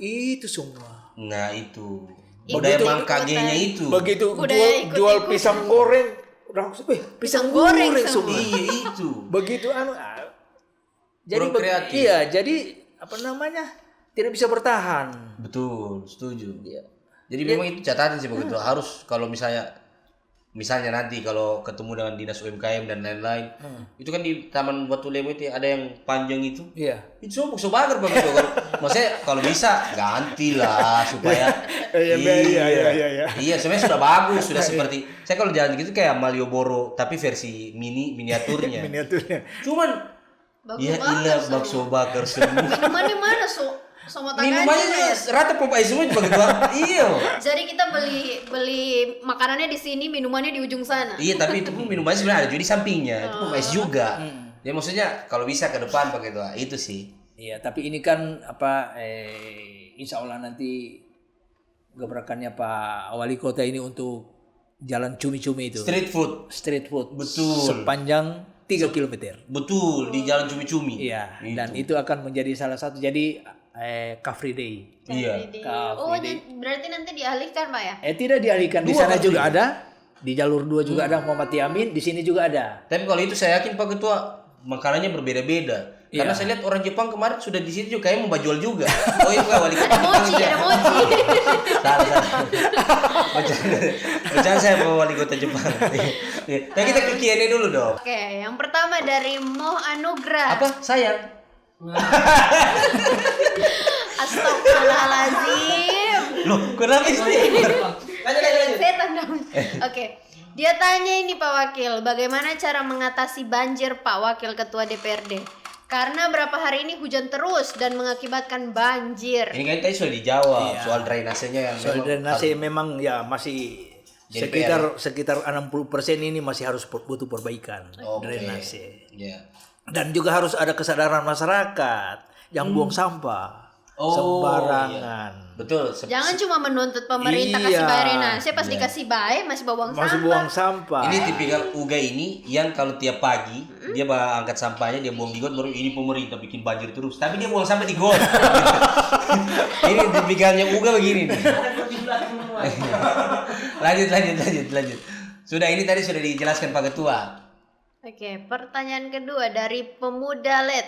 semua. Nah itu budaya mangkagenya itu. Begitu Budaya jual pisang goreng, udah pisang goreng semua. Iya itu. Begitu jadi Kurang kreatif. iya, jadi apa namanya? Tidak bisa bertahan. Betul, setuju. Jadi memang itu catatan sih begitu. Harus kalau misalnya nanti kalau ketemu dengan dinas UMKM dan lain-lain, itu kan di Taman Batu Lemo itu ada yang panjang itu. Iya. Itu so bager begitu. Maksudnya kalau bisa gantilah supaya Iya. Iya, sebenarnya sudah bagus, sudah seperti saya kalau jalan gitu kayak Malioboro tapi versi miniaturnya. Miniaturnya. Cuman ya ilah bakso bakar semua. Minumannya mana sama Minumannya tangannya? rata Popeye semua begitu. Iya. Jadi kita beli makanannya di sini, minumannya di ujung sana. Iya, tapi itu pun minumannya sebenarnya ada juga di sampingnya. Itu Popeye juga. Ya maksudnya kalau bisa ke depan begitu. Itu sih. Iya, tapi ini kan insya Allah nanti gebrakannya Pak Wali Kota ini untuk jalan cumi-cumi itu. Street food. Betul. Sepanjang 3 km. Betul, di jalan cumi-cumi. Iya, dan itu akan menjadi salah satu jadi Car Free Day. Iya. Berarti nanti dialihkan Pak ya? Tidak dialihkan, di sana juga ada, di jalur 2 juga ada Muhammad Yamin, di sini juga ada. Tapi kalau itu saya yakin Pak Ketua makanannya berbeda-beda. Karena saya lihat orang Jepang kemarin sudah di sini juga kayak mau jual juga. Oh itu Wali Kota. Ada mochi. Salah. Bercanda saya Pak Wali Kota Jepang. Nah kita ke Q&A dulu dong. Oke, yang pertama dari Moh Anugrah. Apa? Sayang. Astagfirullahaladzim. Loh, kenapa istighfar? Lanjut. Setan dong. Oke. Dia tanya ini Pak Wakil, bagaimana cara mengatasi banjir Pak Wakil Ketua DPRD? Karena berapa hari ini hujan terus dan mengakibatkan banjir. Ini kan tadi sudah dijawab soal drainasenya yang Soal drainase memang ya masih sekitar 60% ini masih harus butuh perbaikan drainase. Iya. Dan juga harus ada kesadaran masyarakat yang buang sampah sembarangan. Betul. Jangan cuma menuntut pemerintah kasih bayar drainase, pas dikasih bayar masih buang sampah. Masih buang sampah. Ini tipikal Uga ini yang kalau tiap pagi dia angkat sampahnya, dia buang di got, baru ini pemerintah bikin banjir terus. Tapi dia buang sampah di got. Ini tipikalnya Uga begini nih. Lanjut. Sudah, ini tadi sudah dijelaskan Pak Ketua. Oke, pertanyaan kedua dari Pemuda LED.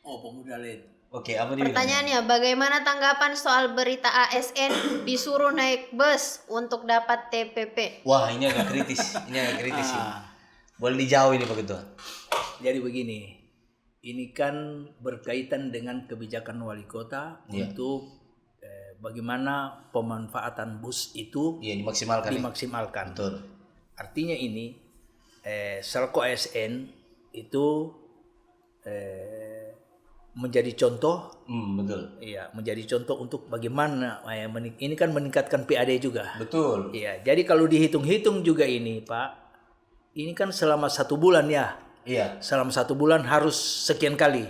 Pemuda LED. Oke, apa dia? Pertanyaannya, bagaimana tanggapan soal berita ASN disuruh naik bus untuk dapat TPP? Wah, ini agak kritis. Sih. Boleh dijauh ini Pak Ketua. Jadi begini, ini kan berkaitan dengan kebijakan wali kota untuk bagaimana pemanfaatan bus itu dimaksimalkan. Betul. Artinya ini selaku ASN itu menjadi contoh. Betul. Iya, menjadi contoh untuk bagaimana ini kan meningkatkan PAD juga. Betul. Iya, jadi kalau dihitung-hitung juga ini Pak, ini kan selama 1 bulan ya. Iya. Selama 1 bulan harus sekian kali.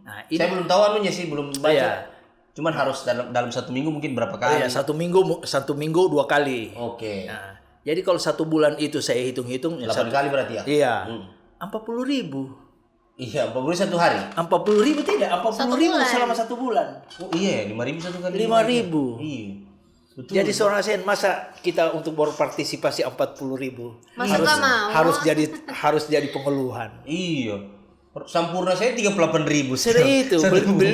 Nah, ini saya belum tahu anunya sih, belum baca. Iya. Cuman harus dalam 1 minggu mungkin berapa kali? Iya, 1 minggu 2 kali. Oke. Nah, jadi kalau 1 bulan itu saya hitung-hitung 8 kali berarti ya? Iya. 40.000. Iya, 40.000 1 hari. 40.000 tidak, 40.000 selama 1 bulan. Oh iya, 5.000 1 kali. 5.000. Iya. Betul. Jadi seorang ASN masa kita untuk berpartisipasi 40.000 Masa nggak mau? harus jadi pengeluhan. Iya. Sampurna saya 38.000. Sudah itu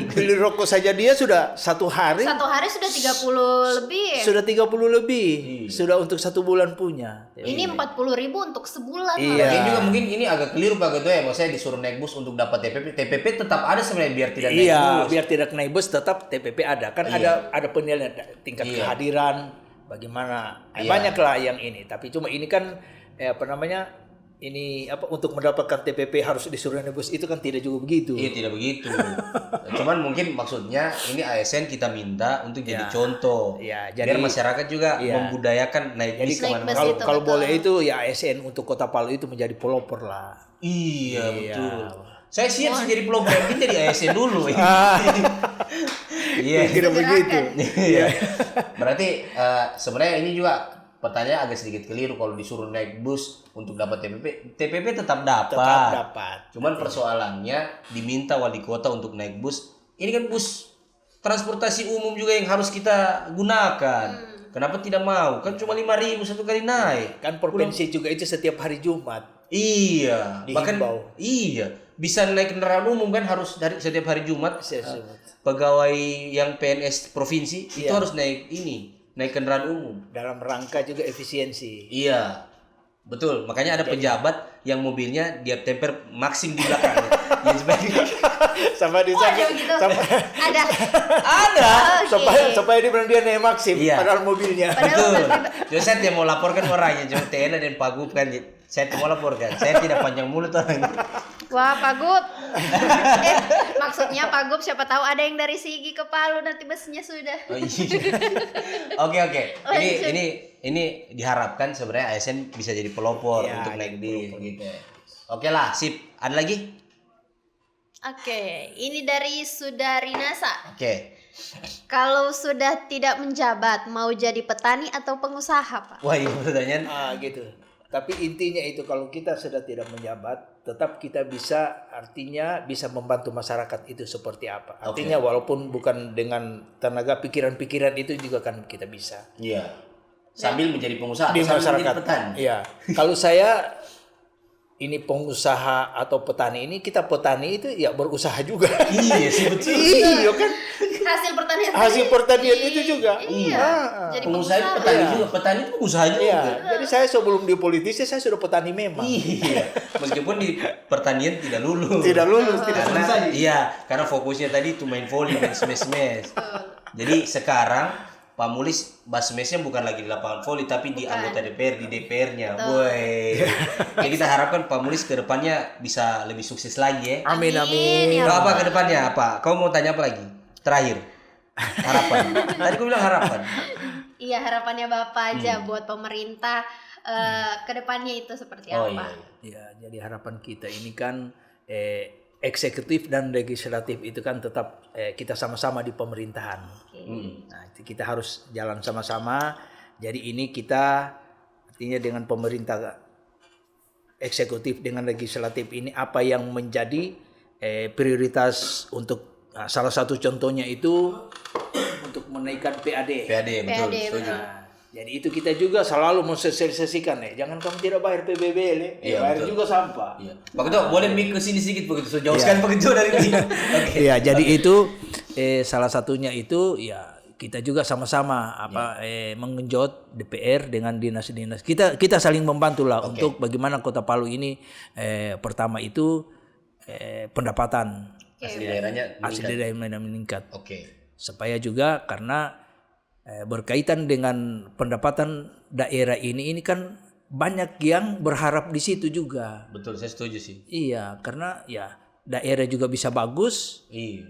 beli rokok saja dia sudah 1 hari. 1 hari sudah 30 lebih. Sudah 30 lebih. Sudah untuk 1 bulan punya. Ini 40.000 untuk sebulan. Iya. Ini juga mungkin ini agak keliru Pak Ketua ya, maksudnya disuruh naik bus untuk dapat TPP. TPP tetap ada sebenarnya biar tidak naik bus. Biar tidak naik bus tetap TPP ada. Kan ada penilaian tingkat kehadiran bagaimana. Banyaklah yang ini. Tapi cuma ini kan untuk mendapatkan TPP harus disuruh naik bus, itu kan tidak juga begitu. Iya, tidak begitu. Cuman mungkin maksudnya ini ASN kita minta untuk jadi contoh. Iya, biar masyarakat juga membudayakan naik bis kemana-mana. Kalau boleh itu ya ASN untuk Kota Palu itu menjadi pelopor lah. Iya, betul. Saya siap jadi pelopor, mungkin jadi ASN dulu. Iya, tidak begitu. Iya. Berarti sebenarnya ini juga pertanyaan agak sedikit keliru kalau disuruh naik bus untuk dapat TPP. TPP tetap dapat. Dapat. Cuman persoalannya diminta wali kota untuk naik bus. Ini kan bus transportasi umum juga yang harus kita gunakan. Kenapa tidak mau? Kan cuma 5.000 satu kali naik. Kan provinsi juga itu setiap hari Jumat. Iya, bahkan Dihimbau. iya bisa naik kendaraan umum kan harus dari setiap hari Jumat. Pegawai yang PNS provinsi itu harus naik kendaraan umum. Dalam rangka juga efisiensi. Iya, betul. Makanya ada pejabat yang mobilnya dia temper maksim di belakang. Ya, Sama di Waduh gitu. Ada. ada. supaya dia bilang dia naik maksim Iya. padahal mobilnya. Betul. Jadi saya tidak mau laporkan orangnya, cuma TNA dan Pak Gub kan. Saya tidak mau laporkan. Saya tidak panjang mulut orangnya. Wah, Pak Gub. Maksudnya Pak Gub siapa tahu ada yang dari Sigi ke Palu nanti busnya sudah. Oh, iya. Oke. Ini diharapkan sebenarnya ASN bisa jadi pelopor Ya, untuk naik bis pelopor. gitu. Oke lah, sip. Ada lagi? Oke, ini dari Sudari Nasa. Oke. Kalau sudah tidak menjabat, mau jadi petani atau pengusaha, Pak? Wah, ini pertanyaan. Gitu. Tapi intinya itu kalau kita sudah tidak menjabat, tetap kita artinya bisa membantu masyarakat itu seperti apa. Artinya walaupun bukan dengan tenaga pikiran-pikiran itu juga kan kita bisa. Iya. Sambil menjadi pengusaha, Di sambil masyarakat. menjadi petani. Iya. Kalau saya ini pengusaha atau petani ini, kita petani itu ya berusaha juga. Iya sih, betul. Iya kan. Hasil pertanian itu juga. Iya. Jadi Pengusaha itu pengusaha. petani juga, petani itu pengusaha juga. Iya. Jadi saya sebelum di politisi saya sudah petani memang. Iya. Meskipun di pertanian tidak lulus. Tidak lulus, tidak Karena selesai. iya, karena fokusnya tadi itu main volley, main smash. Jadi sekarang Pak Mulis basmesnya bukan lagi di lapangan voli tapi di anggota DPR, di DPR-nya. Boy. Ya kita harapkan Pak Mulis ke depannya bisa lebih sukses lagi ya. Amin. Ya Kalau apa Allah. ke depannya apa? Kau mau tanya apa lagi? Terakhir. Harapan. Tadi aku bilang harapan. Iya, harapannya Bapak aja buat pemerintah ke depannya itu seperti Oh apa? iya. Ya, jadi harapan kita ini kan eksekutif dan legislatif itu kan tetap kita sama-sama di pemerintahan. Nah, itu kita harus jalan sama-sama. Jadi ini kita artinya dengan pemerintah eksekutif dengan legislatif ini apa yang menjadi prioritas untuk salah satu contohnya itu untuk menaikkan PAD. PAD betul, PAD, setuju. betul. Jadi itu kita juga selalu mensosialisasikan jangan kamu tidak bayar PBB Iya, bayar betul. juga sampah. Iya. Pak Ketua, boleh mic ke sini sedikit begitu. Sejauh sekali Pak Ketua dari mic. Oke. Iya, jadi itu salah satunya itu ya kita juga sama-sama mengenjot DPR dengan dinas-dinas. Kita saling membantu lah untuk bagaimana Kota Palu ini pertama itu pendapatan Asli daerahnya asli daerah meningkat. Oke. Supaya juga karena berkaitan dengan pendapatan daerah ini kan banyak yang berharap di situ juga. Betul, saya setuju sih. Iya, karena ya daerah juga bisa bagus. Iya.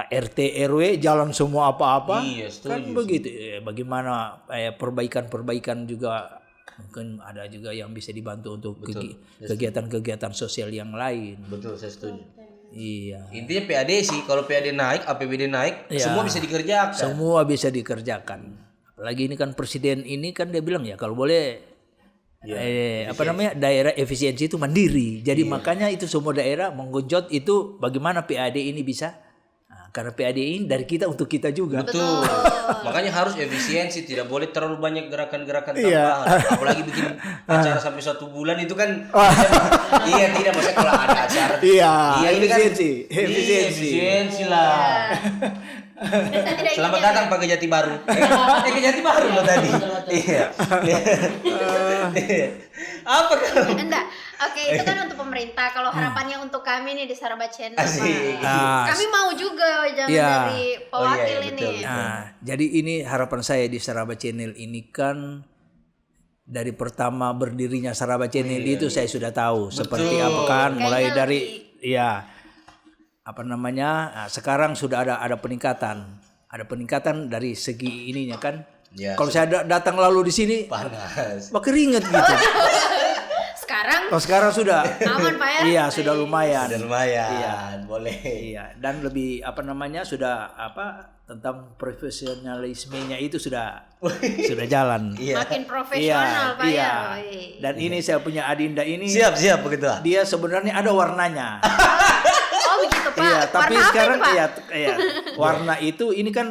RT RW jalan semua apa-apa. Iya, setuju Kan sih. begitu. Bagaimana perbaikan juga mungkin ada juga yang bisa dibantu untuk kegiatan-kegiatan sosial yang lain. Betul, saya setuju. Iya. Intinya PAD sih, kalau PAD naik, APBD naik, Iya. semua bisa dikerjakan. Semua bisa dikerjakan. Apalagi ini kan presiden ini kan dia bilang ya kalau boleh daerah efisiensi itu mandiri. Jadi makanya itu semua daerah menggenjot itu bagaimana PAD ini bisa. Nah, karena PAD ini dari kita untuk kita juga. Betul. Makanya harus efisiensi, tidak boleh terlalu banyak gerakan-gerakan Iya. tambahan. Apalagi bikin acara sampai 1 bulan itu kan. Iya, tidak maksudnya kalau ada acara. Iya, ini kan efisiensi. Iya, efisiensi lah. Selamat datang Pak ke Jati Baru. Ke Jati Baru loh tadi. Iya. Apa kalau Enggak. Oke, itu kan untuk pemerintah. Kalau harapannya untuk kami nih di Sarabat Channel, Asik. Pak. Kami mau juga jangan Iya. dari pewakil iya, ini. betul. Nah, jadi ini harapan saya di Sarabat Channel ini kan dari pertama berdirinya Sarabat Channel itu saya sudah tahu seperti apa kan, mulai Kayaknya dari sekarang sudah ada peningkatan. Ada peningkatan dari segi ininya kan. Ya, Kalau saya datang lalu di sini panas. keringet gitu. Sekarang Sudah aman, Pak ya? Iya, sudah lumayan. Udah lumayan, Iya. boleh. Iya, dan lebih sudah tentang profesionalismenya itu sudah jalan. Iya. makin profesional, Pak iya. ya. Wih. Dan ini saya punya Adinda ini, Siap begitu lah. dia sebenarnya ada warnanya. Oh begitu Pak. Iya, tapi Warna sekarang apa, Pak? iya, warna itu ini kan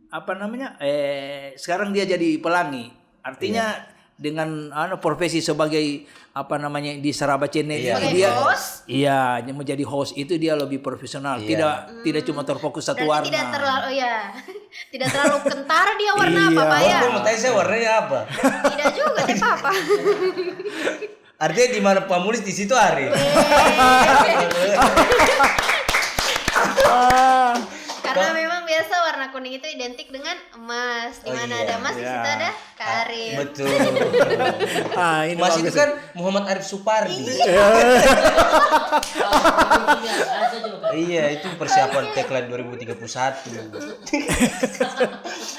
apa namanya? Sekarang dia jadi pelangi. Artinya dengan profesi sebagai apa namanya di Saraba Channel Iya. itu Sebagai dia host? iya, menjadi host itu dia lebih profesional. Iya. Tidak cuma terfokus satu Berarti warna. tidak terlalu tidak terlalu kentara dia warna apa Iya. Pak ya? Aku mau tanya saya warnanya apa? Tidak juga deh Papa. Artinya di mana Pamulis di situ Ari. Karena memang biasa warna kuning itu identik dengan emas. Di Oh, mana iya. ada emas di Iya. situ ada karir. Betul. Ini Mas itu bagus. kan Muhammad Arif Supardi. Iya, itu persiapan tagline 2031.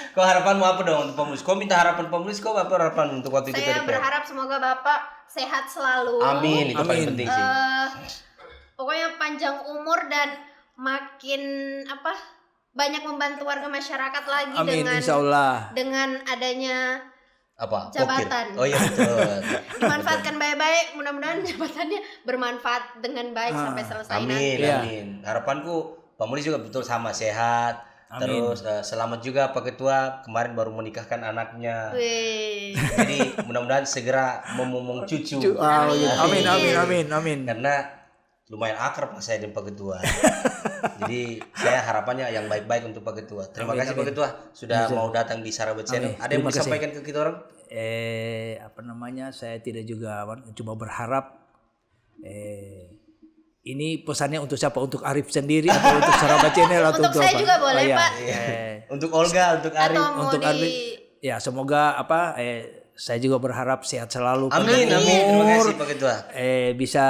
Kau harapanmu apa dong untuk Pamulis? Kau minta harapan Pamulis, kau apa harapan untuk waktu itu Saya DPR? berharap semoga Bapak sehat selalu. Amin, itu paling Amin. penting sih. Pokoknya panjang umur dan makin banyak membantu warga masyarakat lagi Amin, dengan insya Allah. dengan adanya Apa? jabatan. Kokir. Oh iya betul. dimanfaatkan baik-baik, mudah-mudahan jabatannya bermanfaat dengan baik sampai selesai nanti. Amin, Iya. amin. Harapanku Pamulis juga betul sama sehat. Amin. Terus selamat juga Pak Ketua kemarin baru menikahkan anaknya. Wih. Jadi mudah-mudahan segera memomong cucu. Amin, amin. Karena lumayan akrab Pak saya dengan Pak Ketua. Jadi saya harapannya yang baik-baik untuk Pak Ketua. Terima kasih Pak Ketua sudah mau datang di Saraba Channel. Amin. Ada yang mau Terima kasih. disampaikan ke kita orang? Apa namanya? Saya tidak juga cuma berharap ini pesannya untuk siapa? Untuk Arif sendiri atau untuk Saraba Channel atau Untuk saya apa? juga boleh, iya. Pak. Untuk Olga, untuk Ari. Atau mau Untuk di Arif. Ya, semoga saya juga berharap sehat selalu. Amin, panjang amin. Terima umur, kasih Pak Ketua. bisa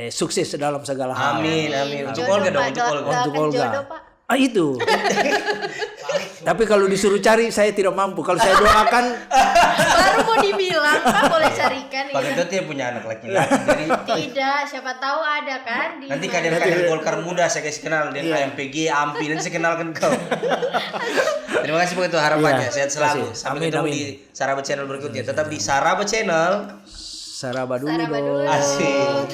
sukses dalam segala hal. Amin, amin. Untuk jodoh, Olga dong, Pak. untuk Olga. Doakan Untuk Olga. jodoh, Pak. Itu. Tapi kalau disuruh cari saya tidak mampu. Kalau saya doakan Baru mau dibilang, Pak boleh carikan Pak ya. Ketua dia punya anak laki-laki. Jadi Tidak, siapa tahu ada kan di nanti mana. kader-kader Golkar muda saya kasih kenal dengan AMPG, AMPI, nanti saya kenalkan kau. Terima kasih Pak Ketua harapannya. Iya, Sehat selalu. terima kasih. Sampai Amin, ketemu amin. di Saraba Channel berikutnya. Tetap di Saraba Channel. Saraba dulu Saraba dong. dulu. Asik.